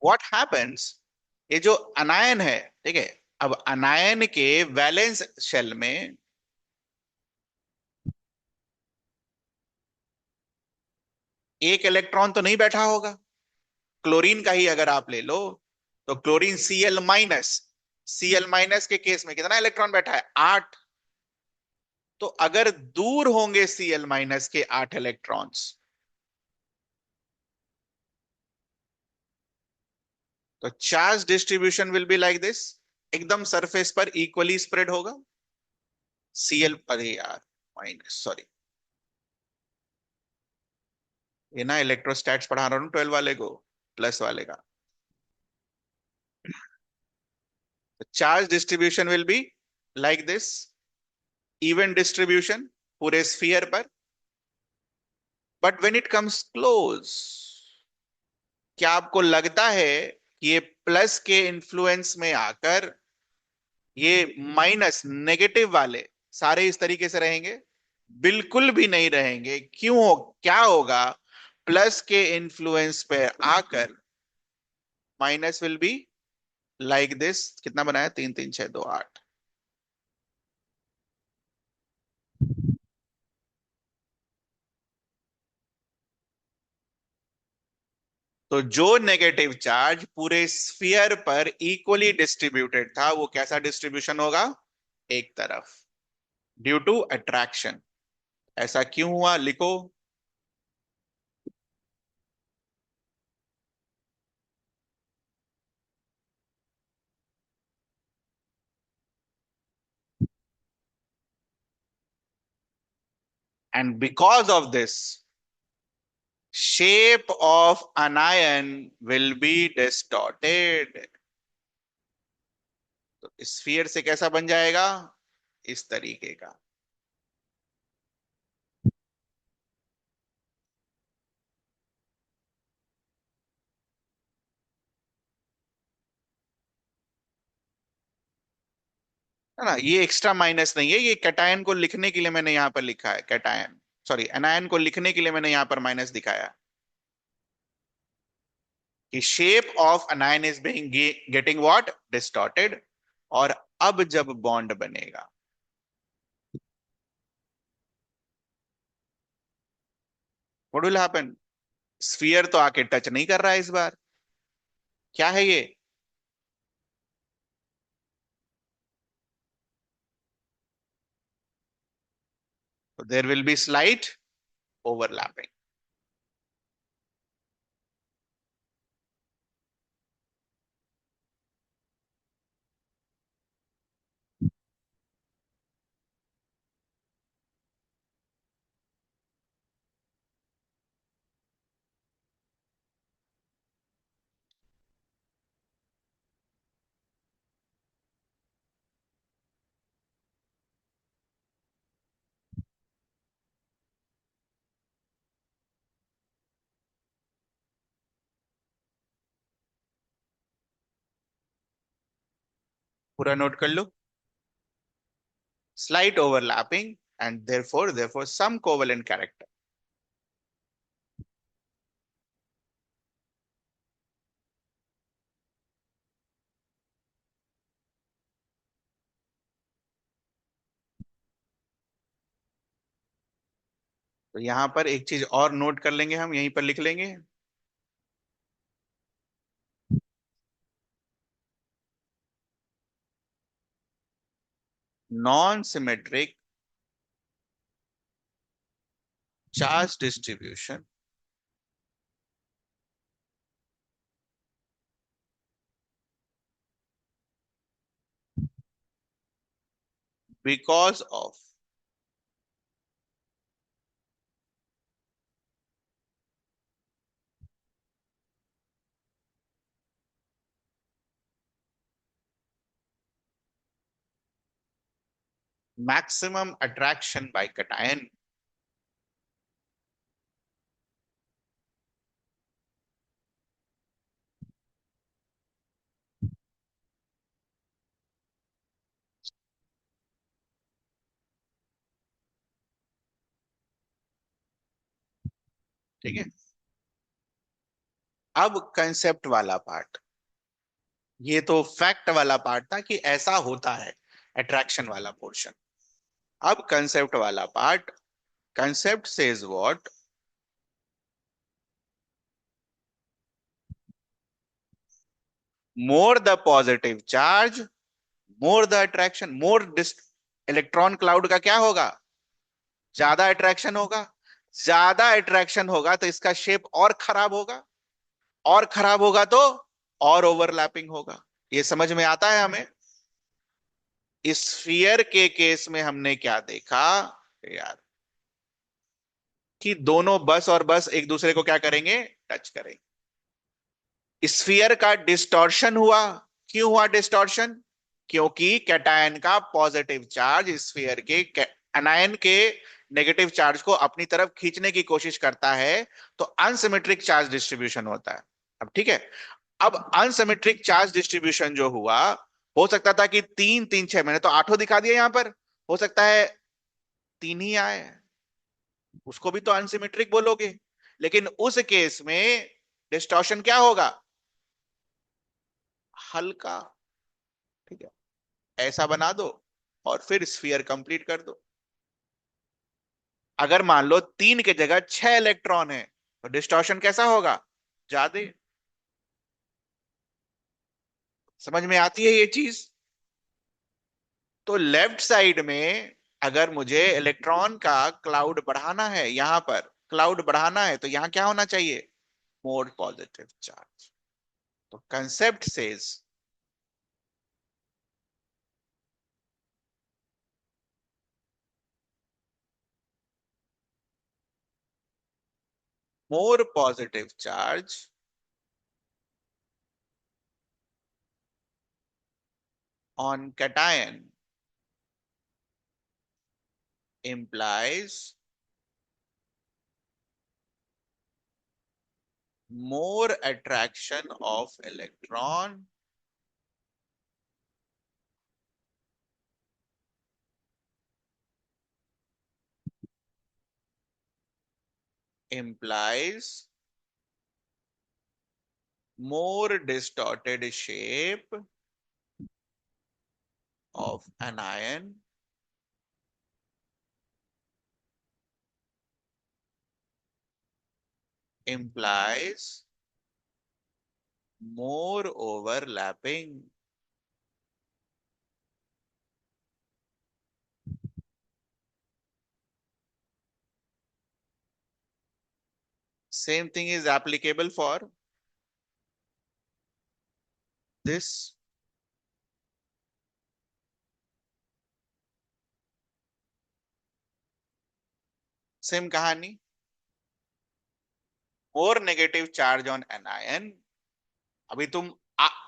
what happens, ये जो अनायन है, ठीक है, अब अनायन के वैलेंस शेल में एक इलेक्ट्रॉन तो नहीं बैठा होगा। क्लोरीन का ही अगर आप ले लो, तो क्लोरीन Cl-, Cl- के केस में कितना इलेक्ट्रॉन बैठा है? 8। तो अगर दूर होंगे Cl- के 8 इलेक्ट्रॉन्स, तो charge distribution will be like this, एकदम सरफेस पर इक्वली स्प्रेड होगा। Cl, अरे यार, माइनस, सॉरी, ये ना इलेक्ट्रोस्टैट्स पढ़ा रहा हूँ 12 वाले को, प्लस वाले का। Charge distribution will be like this, even distribution पूरे स्फीयर पर। But when it comes close, क्या आपको लगता है कि ये प्लस के इन्फ्लुएंस में आकर ये माइनस नेगेटिव वाले सारे इस तरीके से रहेंगे? बिल्कुल भी नहीं रहेंगे। क्यों? क्या होगा? प्लस के इन्फ्लुएंस पे आकर minus will be like this. कितना बनाया? 3 3 6 2 8। तो जो नेगेटिव चार्ज पूरे स्फीयर पर इक्वली डिस्ट्रीब्यूटेड था, वो कैसा डिस्ट्रीब्यूशन होगा? एक तरफ, ड्यू टू अट्रैक्शन। ऐसा क्यों हुआ, लिखो। and because of this, shape of anion will be distorted. तो स्फीयर से कैसा बन जाएगा? इस तरीके का। है ना, ये एक्स्ट्रा माइनस नहीं है, ये कैटायन को लिखने के लिए मैंने यहां पर लिखा है, कैटायन, सॉरी एनायन को लिखने के लिए मैंने यहां पर माइनस दिखाया कि shape of अनायन is being getting what, distorted. और अब जब बॉन्ड बनेगा, व्हाट विल हैपन? स्फीयर तो आके टच नहीं कर रहा है इस बार। क्या है ये? There will be slight overlapping. पूरा नोट कर लो। Slight overlapping, and therefore some covalent character. तो यहां पर एक चीज और नोट कर लेंगे, हम यहीं पर लिख लेंगे। Non symmetric charge distribution because of maximum attraction by cation। ठीक है, अब कंसेप्ट वाला पार्ट, ये तो फैक्ट वाला पार्ट था कि ऐसा होता है, अट्रैक्शन वाला पोर्शन। अब कंसेप्ट वाला part, concept says what, more the positive charge more the attraction, more electron cloud का क्या होगा? ज्यादा अट्रैक्शन होगा। ज्यादा अट्रैक्शन होगा तो इसका शेप और खराब होगा, और खराब होगा तो और ओवरलैपिंग होगा। ये समझ में आता है हमें? स्फीयर के केस में हमने क्या देखा यार, कि दोनों बस और बस एक दूसरे को क्या करेंगे, टच करेंगे। स्फीयर का डिस्टॉर्शन हुआ। क्यों हुआ डिस्टॉर्शन? क्योंकि कैटायन का पॉजिटिव चार्ज स्फीयर के अनायन के नेगेटिव चार्ज को अपनी तरफ खींचने की कोशिश करता है, तो अनसिमेट्रिक चार्ज डिस्ट्रीब्यूशन होता है। अब ठीक है, अब अनसिमेट्रिक चार्ज डिस्ट्रीब्यूशन जो हुआ, हो सकता था कि 3 3 6, मैंने तो 8 दिखा दिया यहां पर, हो सकता है 3 ही आए, उसको भी तो अनसिमेट्रिक बोलोगे। लेकिन उस केस में डिस्टॉर्शन क्या होगा? हल्का। ठीक है, ऐसा बना दो और फिर स्फीयर कंप्लीट कर दो। अगर मान लो 3 की जगह 6 इलेक्ट्रॉन है, तो डिस्टॉर्शन कैसा होगा? ज्यादा। समझ में आती है ये चीज? तो लेफ्ट साइड में अगर मुझे इलेक्ट्रॉन का क्लाउड बढ़ाना है, यहां पर क्लाउड बढ़ाना है, तो यहां क्या होना चाहिए? More positive charge. तो concept says more positive charge on cation implies more attraction of electron implies more distorted shape of anion implies more overlapping. Same thing is applicable for this. Same कहानी, more negative charge on anion. अभी तुम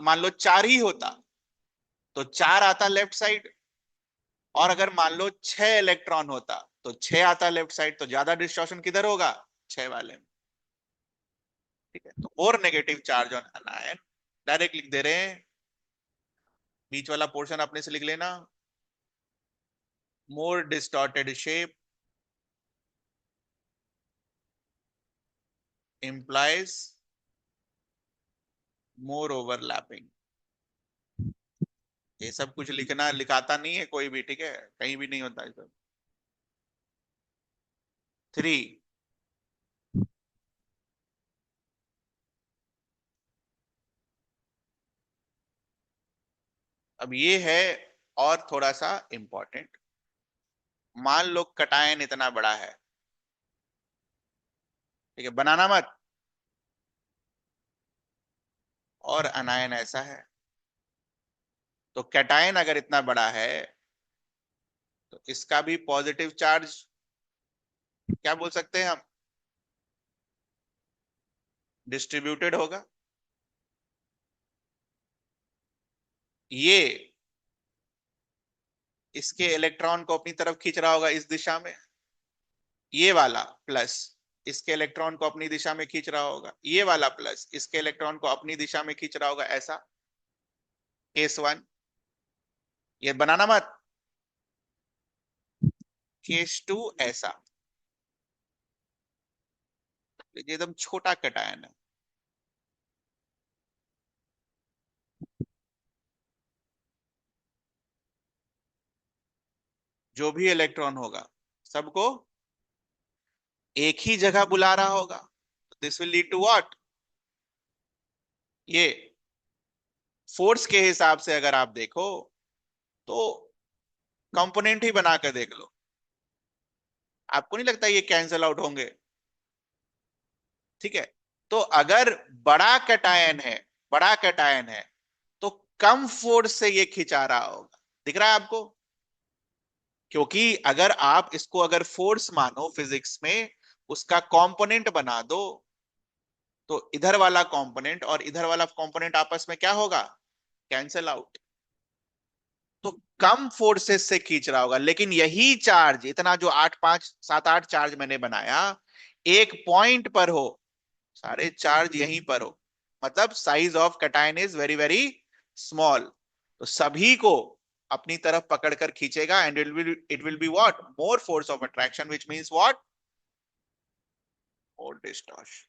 मान लो चार ही होता तो चार आता left side, और अगर मान लो छह इलेक्ट्रॉन होता तो छह आता लेफ्ट साइड, तो ज्यादा डिस्टॉर्शन किधर होगा? छह वाले में। ठीक है, तो मोर negative charge on anion direct लिख दे रहे हैं, बीच वाला पोर्शन अपने से लिख लेना, मोर डिस्टॉर्टेड शेप implies मोर ओवरलैपिंग। ये सब कुछ लिखना लिखाता नहीं है कोई भी, ठीक है, कहीं भी नहीं होता है सब। थ्री, अब ये है और थोड़ा सा इंपॉर्टेंट। मान लो कटायन इतना बड़ा है, ठीक है, बनाना मत, और अनायन ऐसा है, तो कैटायन अगर इतना बड़ा है तो इसका भी पॉजिटिव चार्ज क्या बोल सकते हैं हम? डिस्ट्रीब्यूटेड होगा। ये इसके इलेक्ट्रॉन को अपनी तरफ खींच रहा होगा इस दिशा में, ये वाला प्लस इसके इलेक्ट्रॉन को अपनी दिशा में खींच रहा होगा, ये वाला प्लस इसके इलेक्ट्रॉन को अपनी दिशा में खींच रहा होगा, ऐसा केस वन। ये बनाना मत। केस टू ऐसा, ये एकदम छोटा कैटायन है, जो भी इलेक्ट्रॉन होगा सबको एक ही जगह बुला रहा होगा, this will lead to what? ये फोर्स के हिसाब से अगर आप देखो तो कंपोनेंट ही बनाकर देख लो, आपको नहीं लगता ये कैंसल आउट होंगे? ठीक है, तो अगर बड़ा कैटायन है, बड़ा कैटायन है तो कम फोर्स से ये खिंचा रहा होगा, दिख रहा है आपको? क्योंकि अगर आप इसको अगर फोर्स मानो फिजिक्स में, उसका कंपोनेंट बना दो, तो इधर वाला कंपोनेंट और इधर वाला कंपोनेंट आपस में क्या होगा? Cancel out. तो कम फोर्सेस से खींच रहा होगा, लेकिन यही चार्ज इतना जो आठ पांच सात आठ चार्ज मैंने बनाया, एक पॉइंट पर हो, सारे चार्ज यहीं पर हो, मतलब size of cation is very very small, तो सभी को अपनी तरफ पकड़कर खींचेगा, and it will be what? More force of attraction, which means what? More distortion.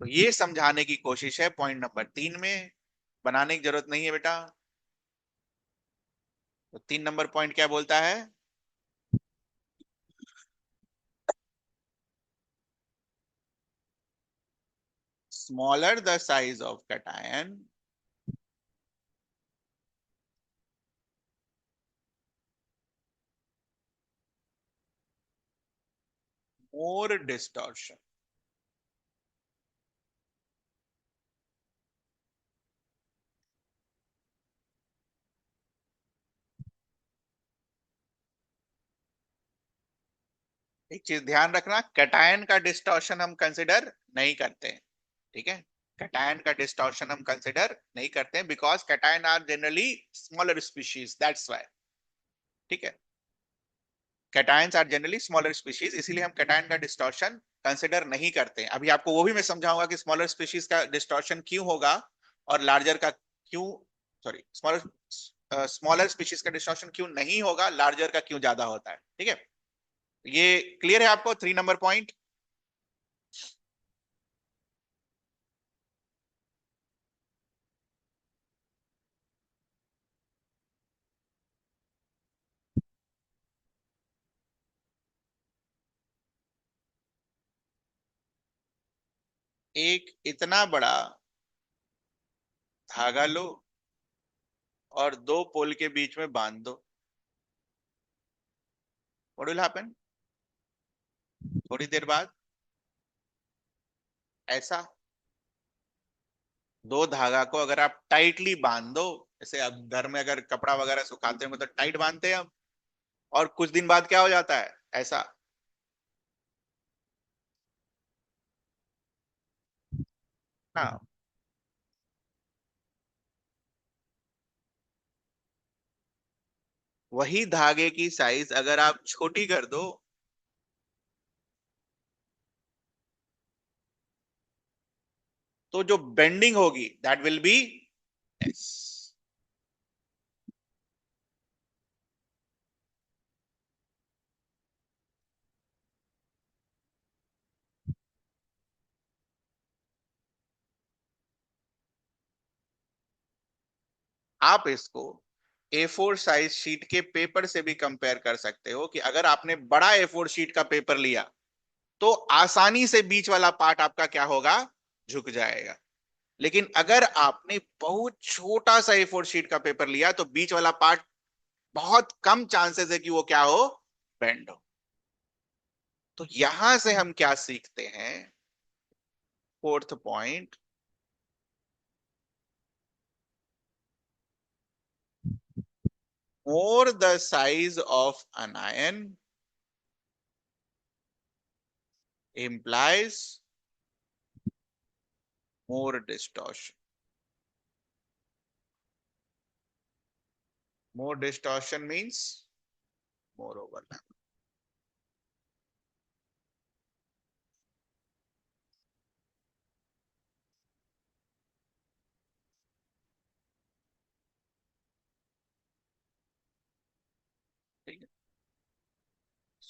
तो ये समझाने की कोशिश है पॉइंट नंबर 3 में, बनाने की जरूरत नहीं है बेटा। तो 3 नंबर पॉइंट क्या बोलता है? Smaller the size of cation, more distortion. एक चीज ध्यान रखना, कैटायन का डिस्टॉर्शन हम कंसिडर नहीं करते हैं, ठीक है। कैटायन का डिस्टॉर्शन हम कंसिडर नहीं करते हैं because cation are generally smaller species, that's why, ठीक है। Cations are generally smaller species, इसीलिए हम कैटायन का डिस्टॉर्शन कंसिडर नहीं करते हैं। अभी आपको वो भी मैं समझाऊंगा कि स्मॉलर स्पीशीज का डिस्टॉर्शन क्यों होगा और लार्जर का क्यों, सॉरी, स्मॉलर स्मॉलर स्पीशीज का डिस्टॉर्शन क्यों नहीं होगा, लार्जर का क्यों ज्यादा होता है, ठीक है। ये क्लियर है आपको 3 नंबर पॉइंट? एक इतना बड़ा धागा लो और दो पोल के बीच में बांध दो, व्हाट विल हैपन? थोड़ी देर बाद ऐसा दो धागा को अगर आप टाइटली बांध दो, जैसे अब घर में अगर कपड़ा वगैरह सुखाते हैं तो टाइट बांधते हैं हम, और कुछ दिन बाद क्या हो जाता है, ऐसा। हाँ, वही धागे की साइज अगर आप छोटी कर दो तो जो बेंडिंग होगी दैट विल बी एस। आप इसको A4 साइज शीट के पेपर से भी कंपेयर कर सकते हो कि अगर आपने बड़ा A4 शीट का पेपर लिया तो आसानी से बीच वाला पार्ट आपका क्या होगा, झुक जाएगा। लेकिन अगर आपने बहुत छोटा सा A4 शीट का पेपर लिया तो बीच वाला पार्ट बहुत कम चांसेस है कि वो क्या हो, बेंड हो। तो यहां से हम क्या सीखते हैं, fourth point, more the size of an ion implies more distortion. More distortion means more overlap.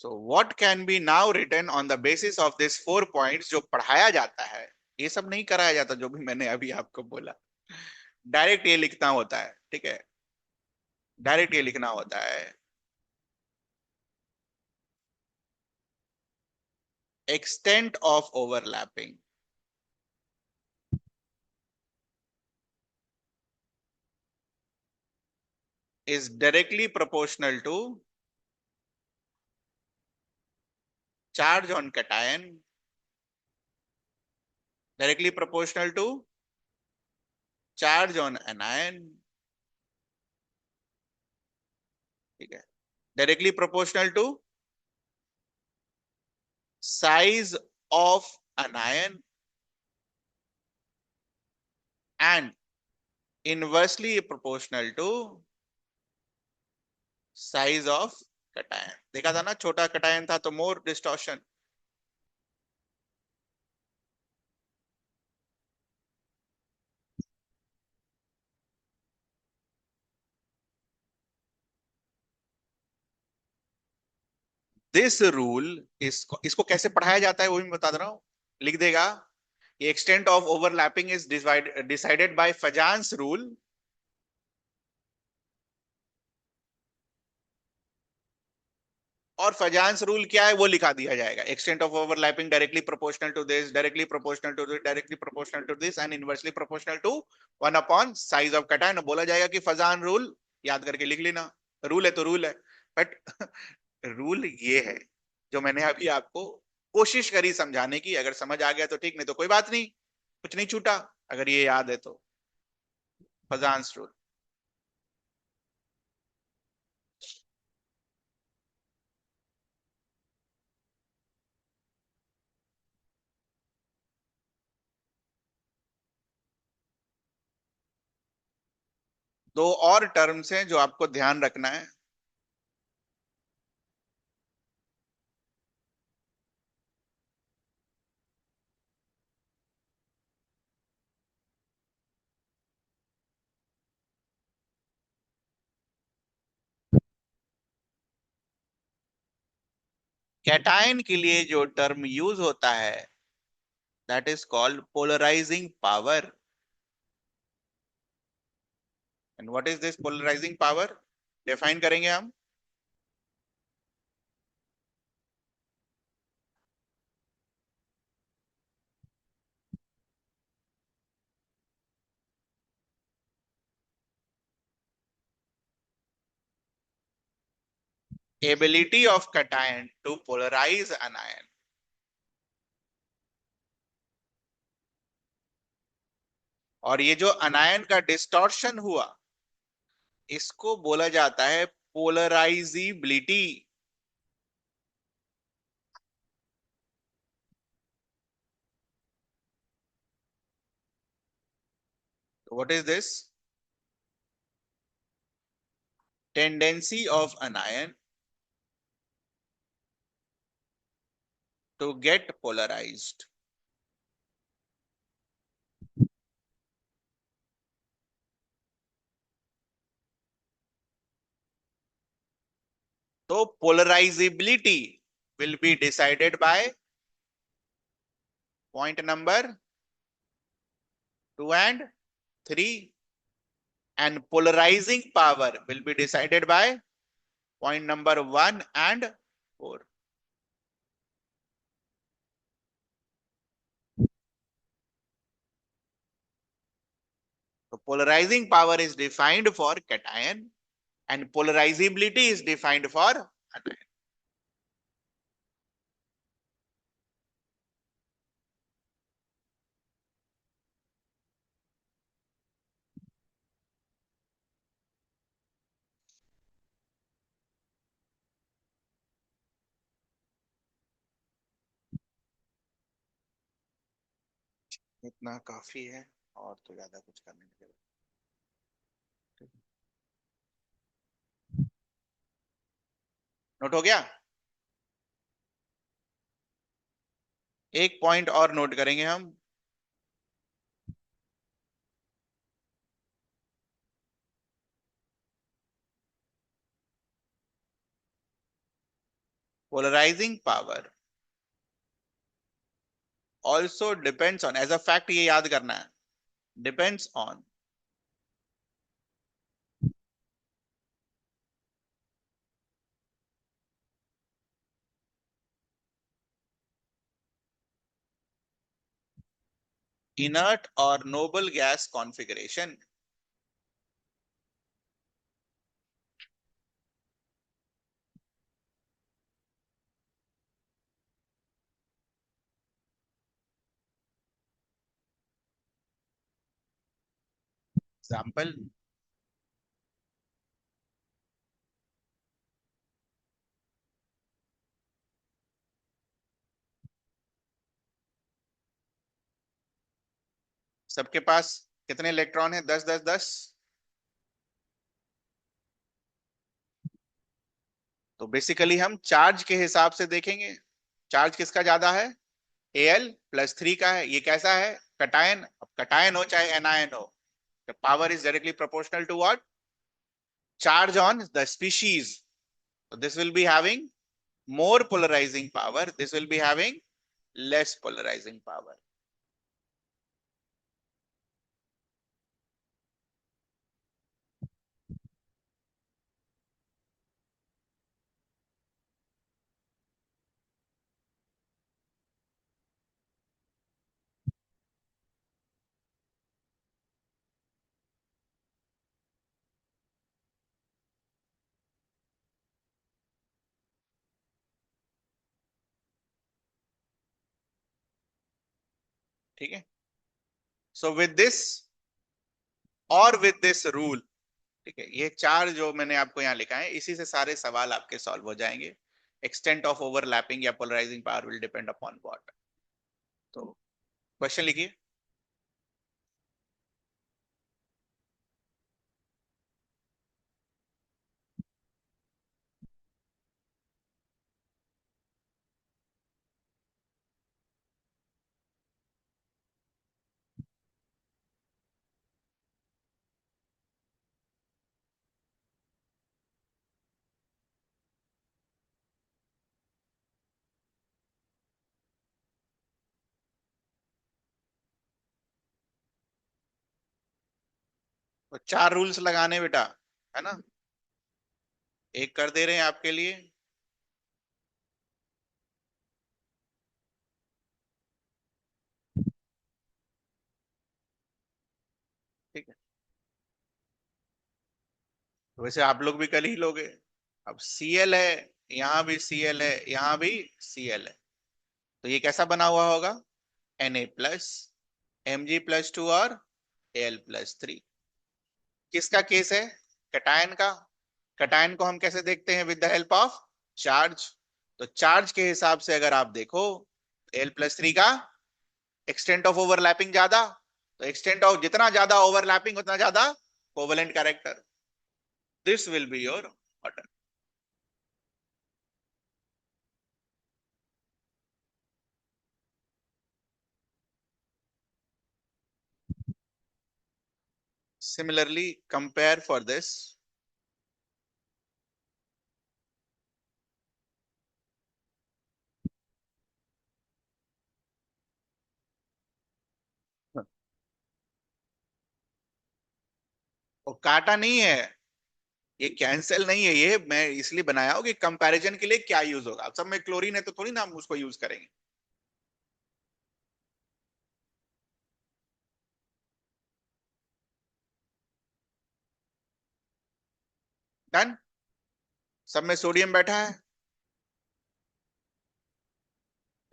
So what can be now written on the basis of these 4 points जो पढ़ाया जाता है, ये सब नहीं कराया जाता जो भी मैंने अभी आपको बोला, डायरेक्ट ये लिखना होता है, ठीक है। डायरेक्ट ये लिखना होता है, extent of overlapping is directly proportional to charge on cation, directly proportional to charge on anion, ठीक है, directly proportional to size of anion and inversely proportional to size of cation. देखा था ना, छोटा कटायन था तो मोर डिस्टॉर्शन। दिस रूल, इसको इसको कैसे पढ़ाया जाता है वो भी मैं बता दे रहा हूं, लिख देगा। Extent of overlapping is decided by Fajans rule, और फजान्स रूल क्या है वो लिखा दिया जाएगा, extent of overlapping directly proportional to this, directly proportional to this, directly proportional to this and inversely proportional to 1 upon size of cation. बोला जाएगा कि फजान रूल याद करके लिख लेना, रूल है तो रूल है। बट रूल ये है जो मैंने अभी आपको कोशिश करी समझाने की, अगर समझ आ गया तो ठीक, नहीं तो कोई बात नहीं, कुछ नहीं छूटा अगर ये याद है तो। फजान्स रूल। दो और टर्म्स हैं जो आपको ध्यान रखना है। कैटायन के लिए जो टर्म यूज होता है, that is called polarising power. And what is this polarising power? Define करेंगे हम। Ability of cation to polarise anion. और ये जो अनायन का डिस्टॉर्शन हुआ, इसको बोला जाता है polarisability. What is this? Tendency of anion to get polarised. तो polarisability will be decided by point number 2 and 3, and polarizing power will be decided by point number 1 and 4. So polarizing power is defined for cation and polarizability is defined for anion. इतना काफी है, और तो ज्यादा कुछ करने की जरूरत नहीं। नोट हो गया? एक पॉइंट और नोट करेंगे हम। Polarising power also depends on, as a fact ये याद करना है, depends on inert or noble gas configuration. Example, सबके पास कितने इलेक्ट्रॉन है? 10 10 10। तो बेसिकली हम चार्ज के हिसाब से देखेंगे, चार्ज किसका ज्यादा है? Al+3 का है। ये कैसा है? कटायन। अब कटायन हो चाहे एनायन हो, the power is directly proportional to what? Charge on the species. So this will be having more polarizing power, this will be having less polarizing power. ठीक है? So with this और with this rule, ठीक है, ये चार जो मैंने आपको यहाँ लिखा है, इसी से सारे सवाल आपके सॉल्व हो जाएंगे। एक्सटेंट ऑफ ओवरलैपिंग या polarising power will depend upon what. तो क्वेश्चन लिखिए। तो चार रूल्स लगाने बेटा, है ना। एक कर दे रहे हैं आपके लिए। ठीक है, तो वैसे आप लोग भी कल ही लोगे। अब Cl है, यहां भी Cl है, यहां भी Cl है, तो ये कैसा बना हुआ होगा? Na+, Mg+2 और Al+3। किसका केस है? कटायन का। कटायन को हम कैसे देखते हैं? With the help of charge. तो चार्ज के हिसाब से अगर आप देखो, Al+3 का एक्सटेंट ऑफ ओवरलैपिंग ज्यादा, तो एक्सटेंट ऑफ जितना ज्यादा ओवरलैपिंग उतना ज्यादा covalent character. This will be your order. Similarly compare for this. वो काटा नहीं है, ये कैंसिल नहीं है, ये मैं इसलिए बनाया हूं कि कंपैरिजन के लिए क्या यूज होगा। अब सब में क्लोरीन है तो थोड़ी ना हम उसको यूज करेंगे। डन। सब में सोडियम बैठा है,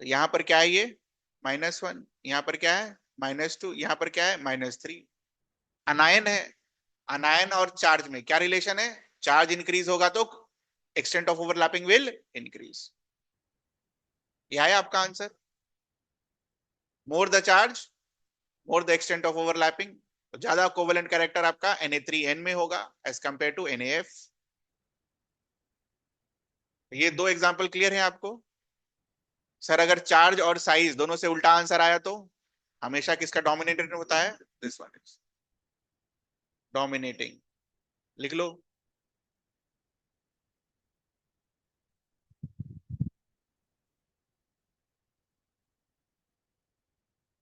तो यहां पर क्या है? ये -1, यहां पर क्या है? -2, यहां पर क्या है? -3। अनायन है। अनायन और चार्ज में क्या रिलेशन है? चार्ज इंक्रीज होगा तो extent of overlapping will increase. यह है आपका answer. More the charge, more the extent of overlapping. तो ज्यादा कोवेलेंट कैरेक्टर आपका Na3N में होगा एज कंपेयर टू NaF। ये दो एग्जांपल क्लियर है आपको? सर अगर चार्ज और साइज दोनों से उल्टा आंसर आया तो हमेशा किसका डोमिनेटेड होता है? This one is dominating. लिख लो।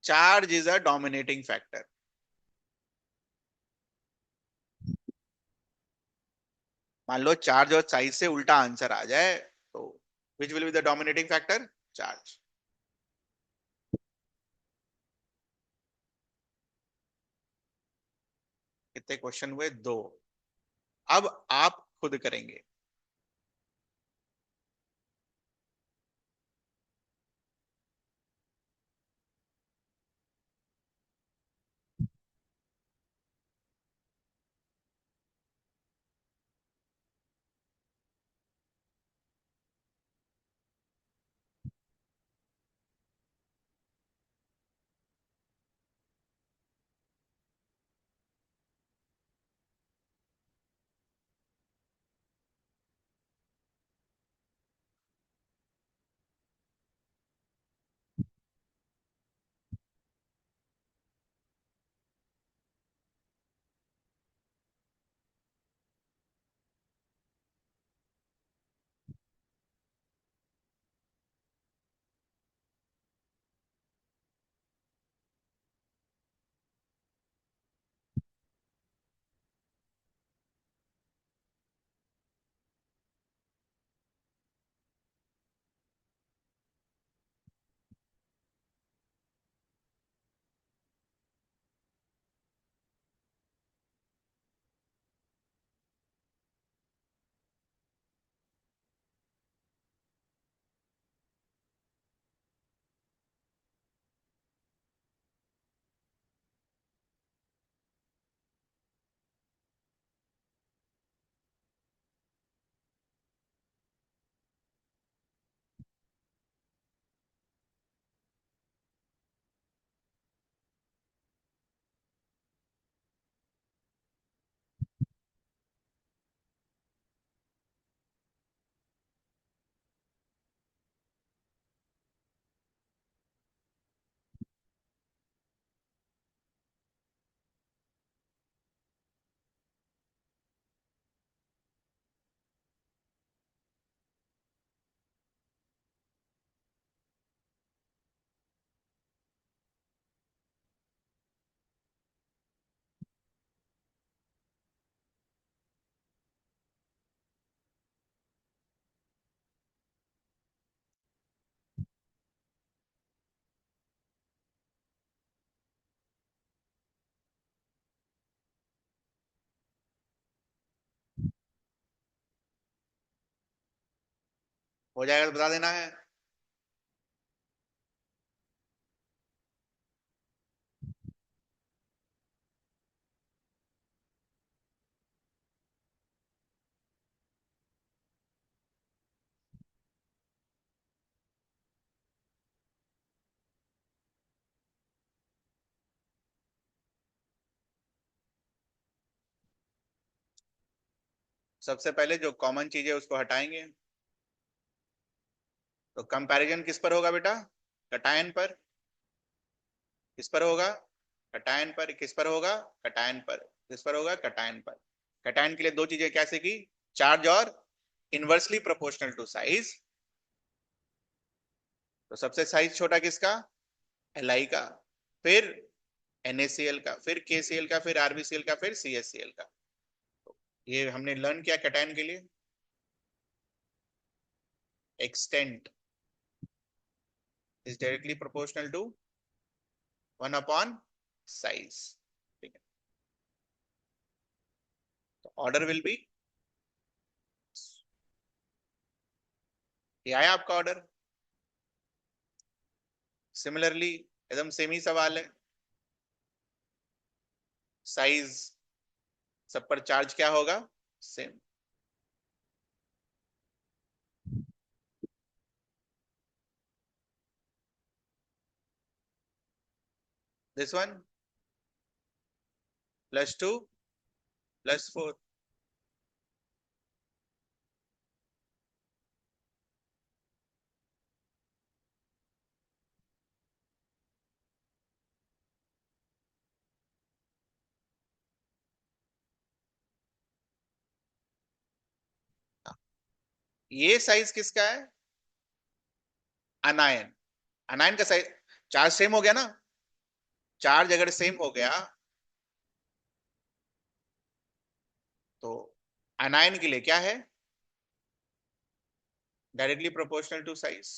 Charge is a dominating factor. मान लो चार्ज और साइज से उल्टा आंसर आ जाए तो which will be the dominating factor? Charge. कितने क्वेश्चन हुए? दो। अब आप खुद करेंगे। हो जाएगा तो बता देना है। सबसे पहले जो कॉमन चीज है उसको हटाएंगे। तो कंपैरिजन किस पर होगा बेटा? कटायन पर। किस पर होगा? कटायन पर। किस पर होगा? कटायन पर। किस पर होगा? कटायन पर। कटायन के लिए दो चीजें क्या सीखी? चार्ज और इनवर्सली प्रोपोर्शनल टू साइज। तो सबसे साइज छोटा किसका? एल का। फिर NaCl का, फिर KCl का, फिर RbCl का, फिर CHCl का। ये हमने लर्न किया कैटायन के लिए। Extent is directly proportional to 1/साइज। ठीक है। तो ऑर्डर विल बी, ये आया आपका ऑर्डर। सिमिलरली एकदम सेम ही सवाल है। साइज सब पर चार्ज क्या होगा? सेम। This one +2 +4। ये साइज किसका है? अनायन। अनायन का साइज, चार्ज सेम हो गया ना। चार्ज अगर सेम हो गया तो अनायन के लिए क्या है? Directly proportional to size.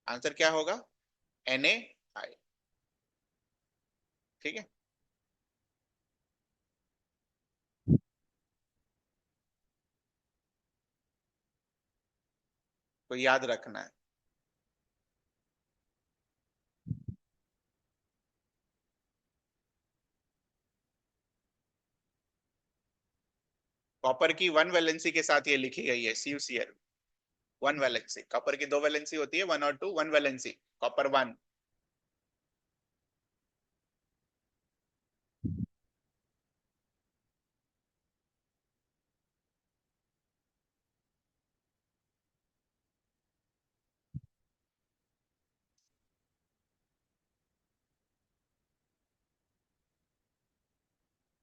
Answer क्या होगा? NaI। ठीक है। तो याद रखना है। कॉपर की वन वैलेंसी के साथ ये लिखी गई है CuCl। वन वैलेंसी, कॉपर की दो वैलेंसी होती है, 1 और 2, वन वैलेंसी। कॉपर 1।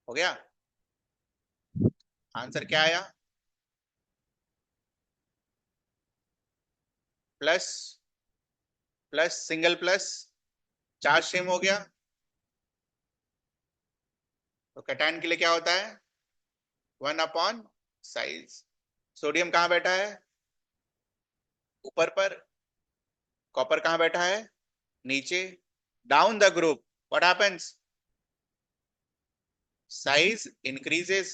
हो गया। आंसर क्या आया? Plus plus single plus, charge same हो गया। तो कैटायन के लिए क्या होता है? 1/साइज। सोडियम कहां बैठा है? ऊपर पर। कॉपर कहां बैठा है? नीचे। Down the group what happens? Size increases.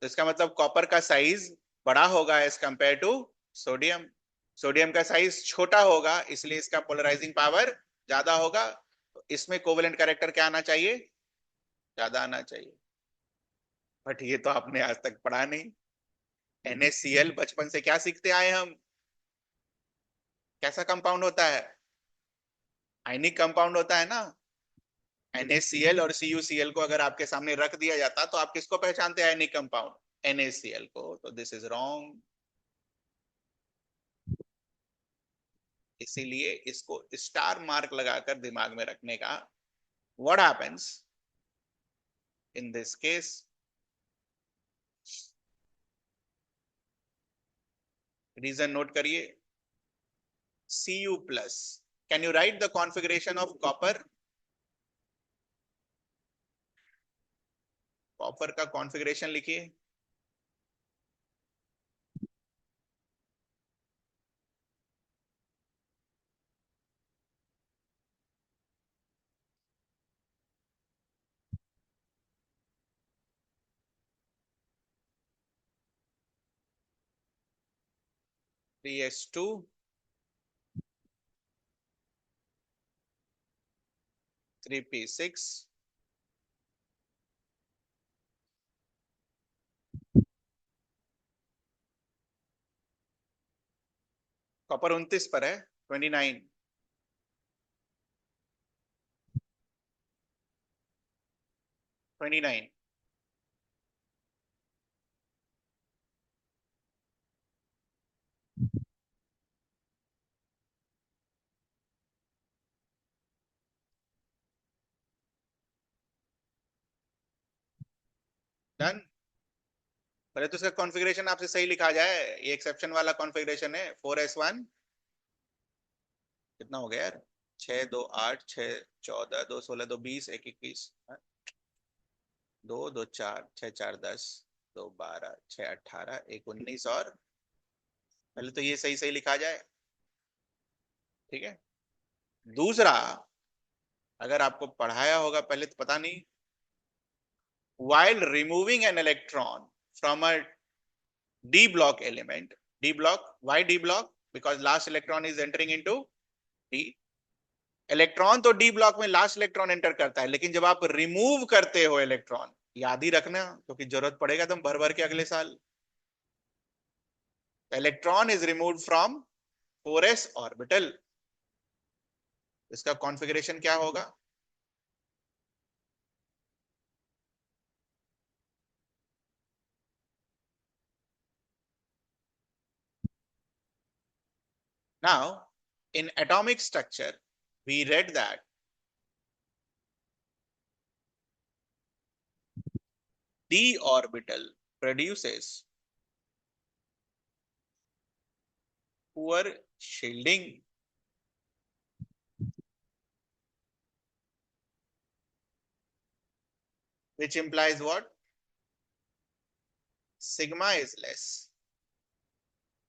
तो इसका मतलब कॉपर का साइज बड़ा होगा as compare to sodium. Sodium का साइज छोटा होगा, इसलिए इसका पोलराइजिंग पावर ज्यादा होगा। तो इसमें कोवेलेंट कैरेक्टर क्या आना चाहिए? ज्यादा आना चाहिए। बट ये तो आपने आज तक पढ़ा नहीं। NaCl बचपन से क्या सीखते आए हम? कैसा कंपाउंड होता है? आयनिक कंपाउंड होता है ना। NaCl और CuCl को अगर आपके सामने रख दिया जाता तो आप किसको पहचानते हैं आयनिक कंपाउंड? NaCl को। तो दिस इज रॉन्ग। इसीलिए इसको स्टार मार्क लगाकर दिमाग में रखने का। What happens in this case? Reason note करिए। Cu+। Can you write the configuration of copper? Copper का कॉन्फ़िगरेशन लिखिए। 3s2 3p6 कॉपर 29 पर है 29 29 डन। पहले तो इसका कॉन्फ़िगरेशन आपसे सही लिखा जाए, ये एक्सेप्शन वाला कॉन्फ़िगरेशन है 4s1 कितना हो गया यार, 6 2 8 6 14 2 16 2 20 1 21 2 2 4 6 4 10 2 12 6 18 1 19 और पहले तो ये सही सही लिखा जाए, ठीक है। दूसरा, अगर आपको पढ़ाया होगा पहले तो पता नहीं, while removing an electron from a d block element, d block, why d block, because last electron is entering into d, electron तो डी ब्लॉक में लास्ट इलेक्ट्रॉन एंटर करता है, लेकिन जब आप रिमूव करते हो इलेक्ट्रॉन, याद ही रखना क्योंकि जरूरत पड़ेगा तुम भर भर के अगले साल, electron is removed from 4s orbital, इसका कॉन्फ़िगरेशन क्या होगा? Now, in atomic structure, we read that d orbital produces poor shielding, which implies what? Sigma is less,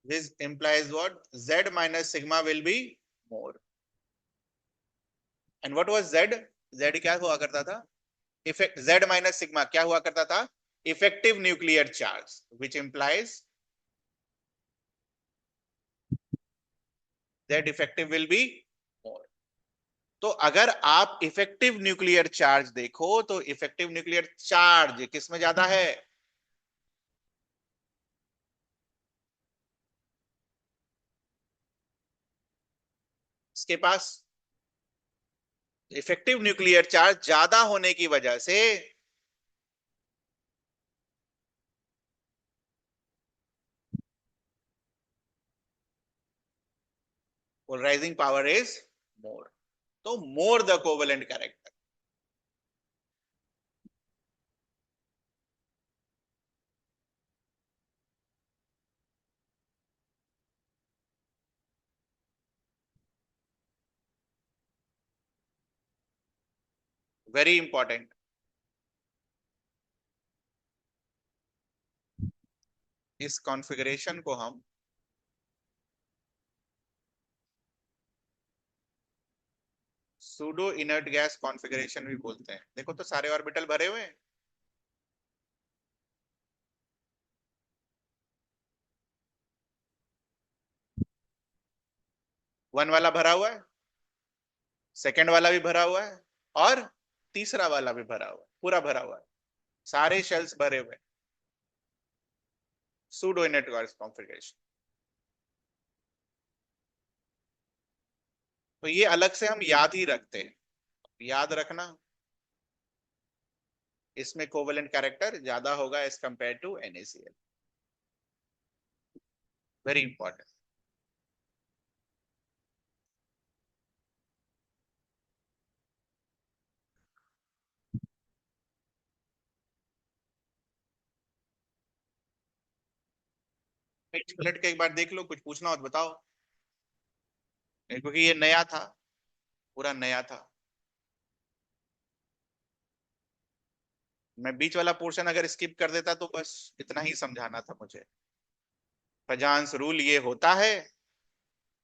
which implies what? Z minus sigma will be more. And what was Z? Z क्या हुआ करता था? Effect Z minus sigma क्या हुआ करता था? Effective nuclear charge, which implies Z effective will be more. तो अगर आप इफेक्टिव न्यूक्लियर चार्ज देखो तो इफेक्टिव न्यूक्लियर चार्ज किस में ज्यादा है? इसके पास इफेक्टिव न्यूक्लियर चार्ज ज्यादा होने की वजह से पोलराइजिंग पावर इज मोर, तो more the covalent character. Very important. इस कॉन्फ़िगरेशन को हम सूडो इनर्ट गैस कॉन्फ़िगरेशन भी बोलते हैं। देखो तो सारे ऑर्बिटल भरे हुए हैं, वन वाला भरा हुआ है, सेकंड वाला भी भरा हुआ है और तीसरा वाला भी भरा हुआ है, पूरा भरा हुआ है, सारे शेल्स भरे हुए, सूडो इनर्ट गैस कॉन्फ़िगरेशन। तो ये अलग से हम याद ही रखते हैं, याद रखना इसमें कोवेलेंट कैरेक्टर ज्यादा होगा as compare to NaCl, very important. Page पलट के एक बार देख लो, कुछ पूछना हो तो बताओ, क्योंकि ये नया था, पूरा नया था। मैं बीच वाला पोर्शन अगर स्किप कर देता तो बस इतना ही समझाना था मुझे। पजांस रूल ये होता है,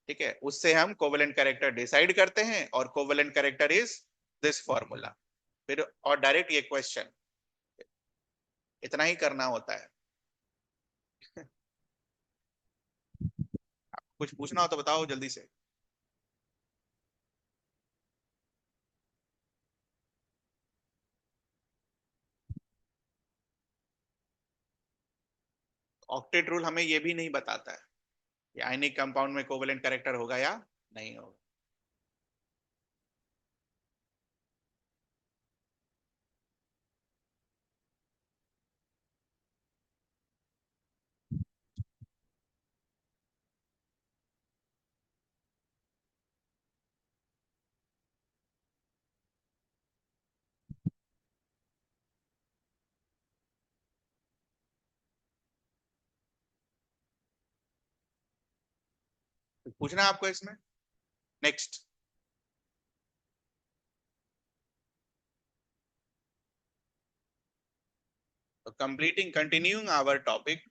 ठीक है, उससे हम कोवेलेंट कैरेक्टर डिसाइड करते हैं और covalent character is this formula, फिर और डायरेक्ट ये क्वेश्चन, इतना ही करना होता है। कुछ पूछना हो तो बताओ जल्दी से। ऑक्टेट रूल हमें ये भी नहीं बताता है कि आयनिक कंपाउंड में कोवेलेंट कैरेक्टर होगा या नहीं होगा। कुछ पूछना है आपको इसमें? Next. Completing continuing our topic.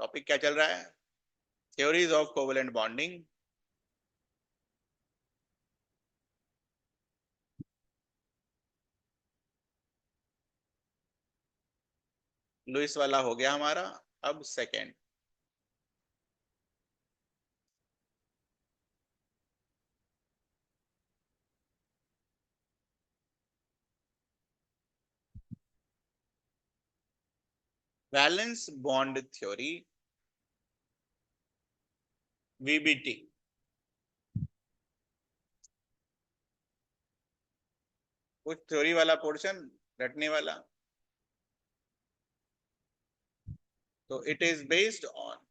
Topic क्या चल रहा है? Theories of covalent bonding. Lewis वाला हो गया हमारा। अब second. Valence bond theory, VBT. कुछ थ्योरी वाला पोर्शन रटने वाला। तो it is based on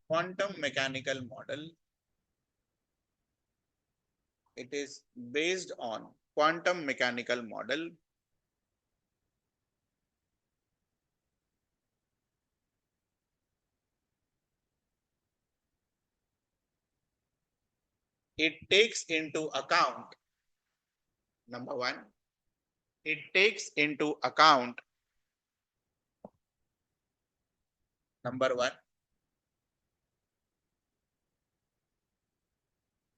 quantum mechanical model. It is based on quantum mechanical model. It takes into account, number one, it takes into account, number one,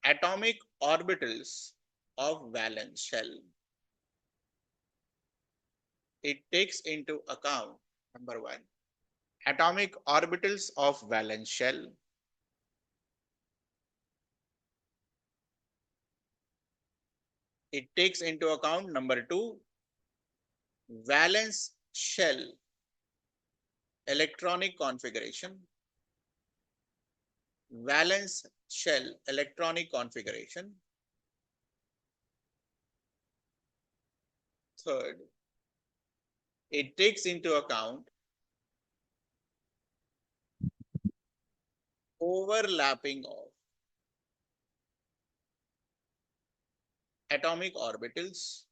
atomic orbitals of valence shell. It takes into account, number one, atomic orbitals of valence shell. It takes into account, number two, valence shell electronic configuration. Valence shell electronic configuration. Third, it takes into account overlapping of atomic orbitals.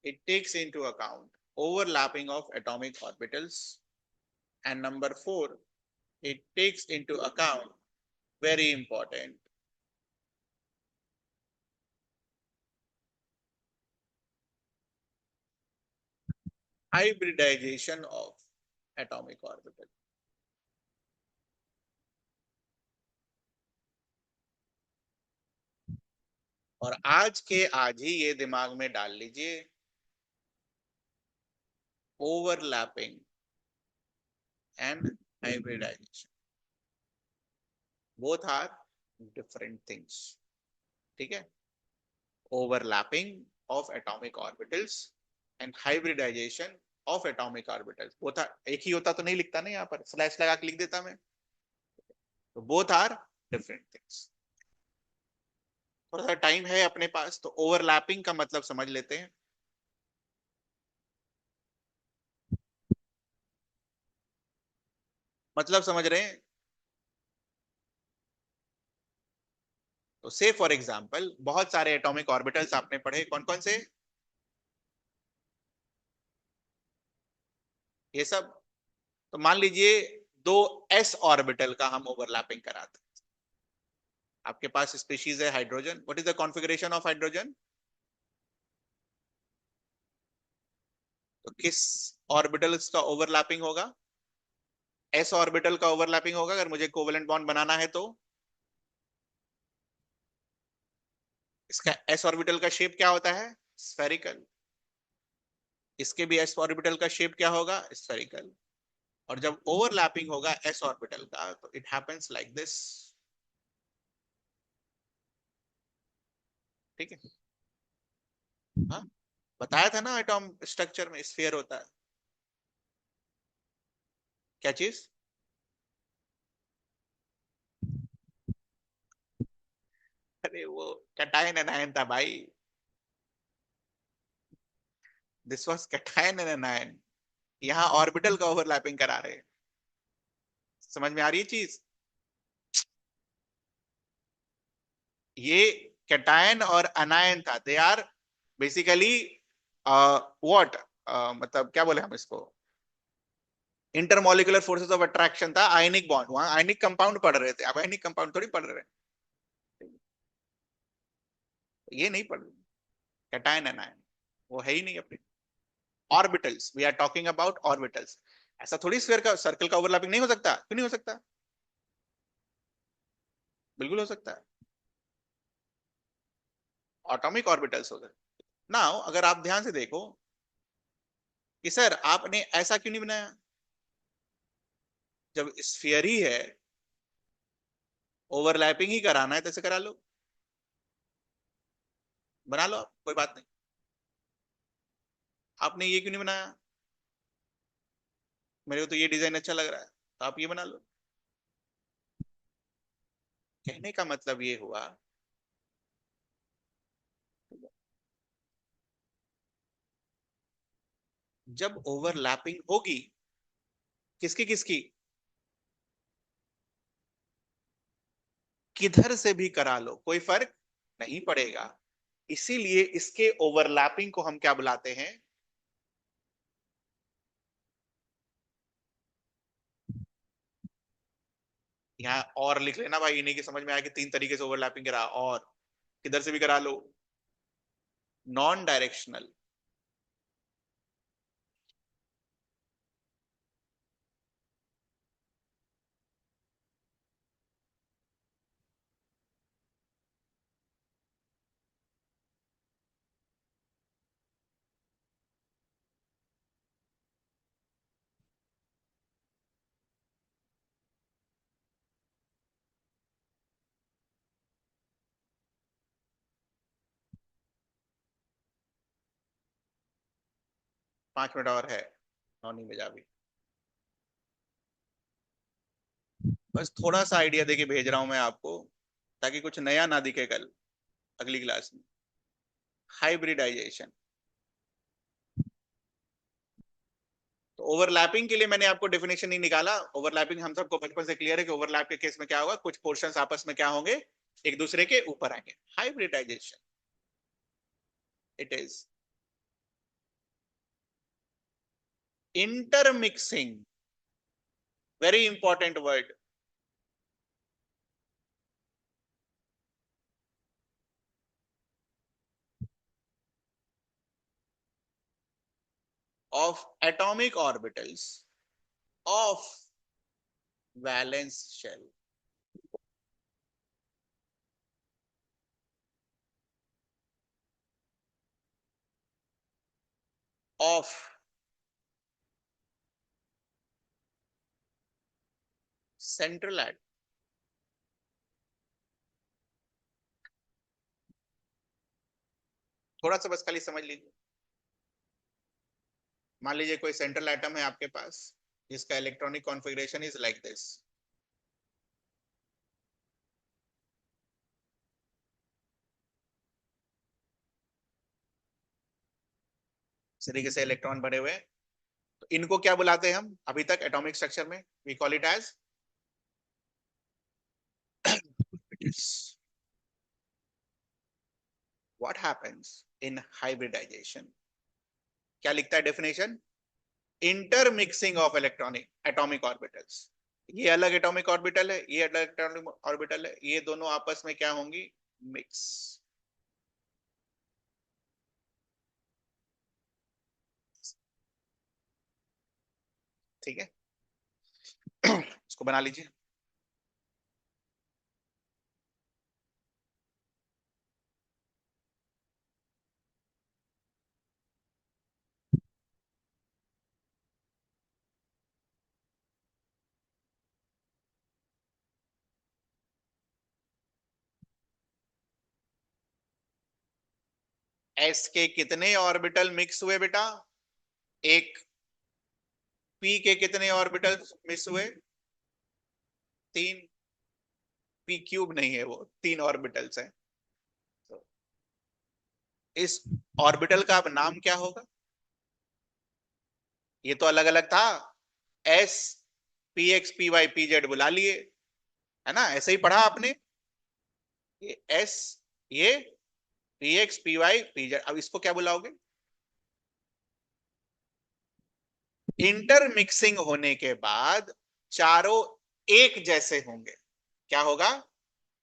It takes into account overlapping of atomic orbitals. And number four, it takes into account, very important, hybridization of atomic orbital. और आज के आज ही ये दिमाग में डाल लीजिए, overlapping and hybridisation, both are different things. ठीक है? Overlapping of atomic orbitals and hybridisation of atomic orbitals, both are, एक ही होता तो नहीं लिखता ना, यहाँ पर स्लैश लगा के लिख देता मैं। तो बोथ आर डिफरेंट थिंग्स। थोड़ा सा टाइम है अपने पास, तो ओवरलैपिंग का मतलब समझ लेते हैं। मतलब समझ रहे हैं? तो से फॉर एग्जांपल बहुत सारे एटॉमिक ऑर्बिटल्स आपने पढ़े, कौन कौन से? ये सब। तो मान लीजिए दो एस ऑर्बिटल का हम ओवरलैपिंग कराते हैं। आपके पास स्पीशीज है hydrogen. What is the configuration of hydrogen? तो किस ऑर्बिटल्स का ओवरलैपिंग होगा? एस ऑर्बिटल का ओवरलैपिंग होगा अगर मुझे कोवेलेंट बॉन्ड बनाना है तो। इसका एस ऑर्बिटल का शेप क्या होता है? स्फेरिकल। इसके भी एस ऑर्बिटल का शेप क्या होगा? स्फेरिकल। और जब ओवरलैपिंग होगा एस ऑर्बिटल का तो इट हैपेंस लाइक दिस। ठीक है। हाँ, बताया था ना एटॉम स्ट्रक्चर में स्फीयर होता है। क्या चीज? अरे वो कैटायन एनायन था भाई। This was cation anion. यहाँ ऑर्बिटल का ओवरलैपिंग करा रहे हैं। समझ में आ रही है चीज? ये कैटायन और अनायन था। दे आर बेसिकली व्हाट, मतलब क्या बोले हम इसको, इंटरमोलिकुलर फोर्सेस ऑफ अट्रैक्शन था। आयनिक बॉन्ड, वहां आयनिक कंपाउंड पढ़ रहे थे, अब आयनिक कंपाउंड थोड़ी पढ़ रहे हैं। ये नहीं पढ़ रहे। कैटायन एनायन वो है ही नहीं अपने। Orbitals, we are talking about orbitals. ऐसा थोड़ी स्फीयर का सर्कल का ओवरलैपिंग नहीं हो सकता। क्यों नहीं हो सकता? बिल्कुल हो सकता है। एटॉमिक ऑर्बिटल्स हो सकते। नाउ अगर आप ध्यान से देखो कि सर आपने ऐसा क्यों नहीं बनाया, जब स्फीयर ही है, ओवरलैपिंग ही कराना है तो ऐसे करा लो, बना लो आप, कोई बात नहीं। आपने ये क्यों नहीं बनाया? मेरे को तो ये डिजाइन अच्छा लग रहा है तो आप ये बना लो। कहने का मतलब ये हुआ, जब ओवरलैपिंग होगी किसकी किसकी, किधर से भी करा लो कोई फर्क नहीं पड़ेगा। इसीलिए इसके ओवरलैपिंग को हम क्या बुलाते हैं? यहाँ और लिख लेना भाई, इन्हीं की समझ में आया कि तीन तरीके से ओवरलैपिंग करा, और किधर से भी करा लो, नॉन डायरेक्शनल। 5 मिनट और है, 9 नहीं बजा अभी। बस थोड़ा सा आइडिया देके भेज रहा हूं मैं आपको, ताकि कुछ नया ना दिखे कल अगली क्लास में। हाइब्रिडाइजेशन। तो ओवरलैपिंग के लिए मैंने आपको डेफिनेशन नहीं निकाला। ओवरलैपिंग हम सबको बचपन से क्लियर है कि ओवरलैप के केस में क्या होगा, कुछ पोर्शंस आपस में क्या होंगे, एक दूसरे के ऊपर आएंगे। Hybridisation it is intermixing, very important word, of atomic orbitals of valence shell of central atom. थोड़ा सा बस खाली समझ लीजिए। मान लीजिए कोई सेंट्रल एटम है आपके पास जिसका electronic configuration is like this. इस तरीके से इलेक्ट्रॉन भरे हुए हैं। तो इनको क्या बुलाते हैं हम अभी तक एटॉमिक स्ट्रक्चर में? We call it as what happens in hybridisation. क्या लिखता है definition? Intermixing of electronic atomic orbitals. ये अलग एटॉमिक ऑर्बिटल है, ये अलग एटॉमिक ऑर्बिटल है, ये दोनों आपस में क्या होंगी? मिक्स। ठीक है। इसको बना लीजिए। एस के कितने ऑर्बिटल मिक्स हुए बेटा? एक। पी के कितने ऑर्बिटल मिस हुए? तीन। पी क्यूब नहीं है वो, तीन ऑर्बिटल्स हैं। तो इस ऑर्बिटल का अब नाम क्या होगा? ये तो अलग अलग था। S, p x, p y, p z बुला लिए, है ना? ऐसे ही पढ़ा आपने। ये एस, ये p x, p y, p z. अब इसको क्या बुलाओगे? इंटरमिक्सिंग होने के बाद चारों एक जैसे होंगे। क्या होगा?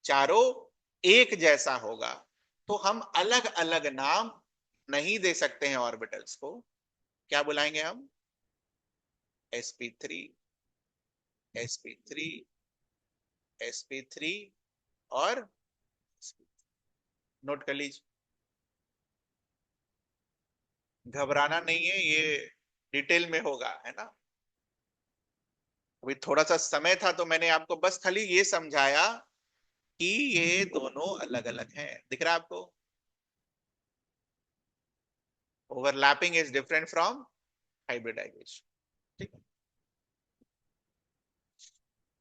चारों एक जैसा होगा। तो हम अलग अलग नाम नहीं दे सकते हैं ऑर्बिटल्स को। क्या बुलाएंगे हम? sp3, sp3, sp3 और नोट कर लीजिए। घबराना नहीं है, ये डिटेल में होगा, है ना? अभी थोड़ा सा समय था तो मैंने आपको बस खाली ये समझाया कि ये दोनों अलग अलग हैं। दिख रहा है आपको? Overlapping is different from hybridisation. ठीक है,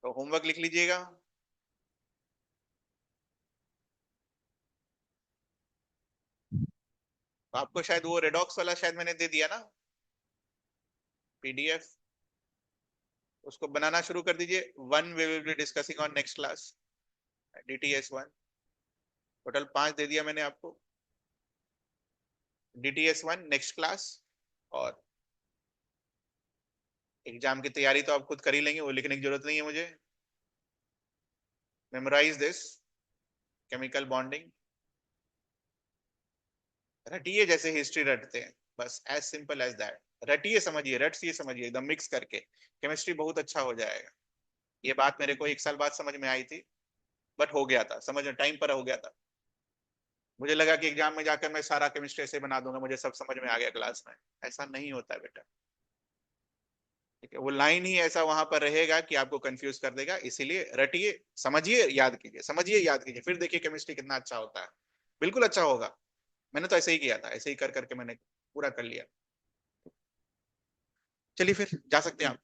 तो होमवर्क लिख लीजिएगा। तो आपको शायद वो रेडॉक्स वाला शायद मैंने दे दिया ना, पीडीएफ। उसको बनाना शुरू कर दीजिए। One we will be discussing on next class, DTS1। Total 5 दे दिया मैंने आपको। DTS1 next class. और एग्जाम की तैयारी तो आप खुद कर ही लेंगे, वो लिखने की जरूरत नहीं है मुझे। मेमोराइज दिस, केमिकल बॉन्डिंग रटिए जैसे हिस्ट्री रटते हैं, बस एज सिंपल एज दैट। रटिए, समझिए, रटिए, समझिए, एकदम मिक्स करके केमिस्ट्री बहुत अच्छा हो जाएगा। ये बात मेरे को 1 साल बाद समझ में आई थी, बट हो गया था समझ में, टाइम पर हो गया था। मुझे लगा कि एग्जाम में जाकर मैं सारा केमिस्ट्री ऐसे बना दूंगा, मुझे सब समझ में आ गया क्लास में। ऐसा नहीं होता है बेटा। ठीक है, वो लाइन ही ऐसा वहां पर रहेगा कि आपको कंफ्यूज कर देगा। इसीलिए रटिए, समझिए, याद कीजिए, समझिए, याद कीजिए, फिर देखिए केमिस्ट्री कितना अच्छा होता है। बिल्कुल अच्छा होगा। मैंने तो ऐसे ही किया था, ऐसे ही कर करके मैंने पूरा कर लिया। चलिए फिर जा सकते हैं आप।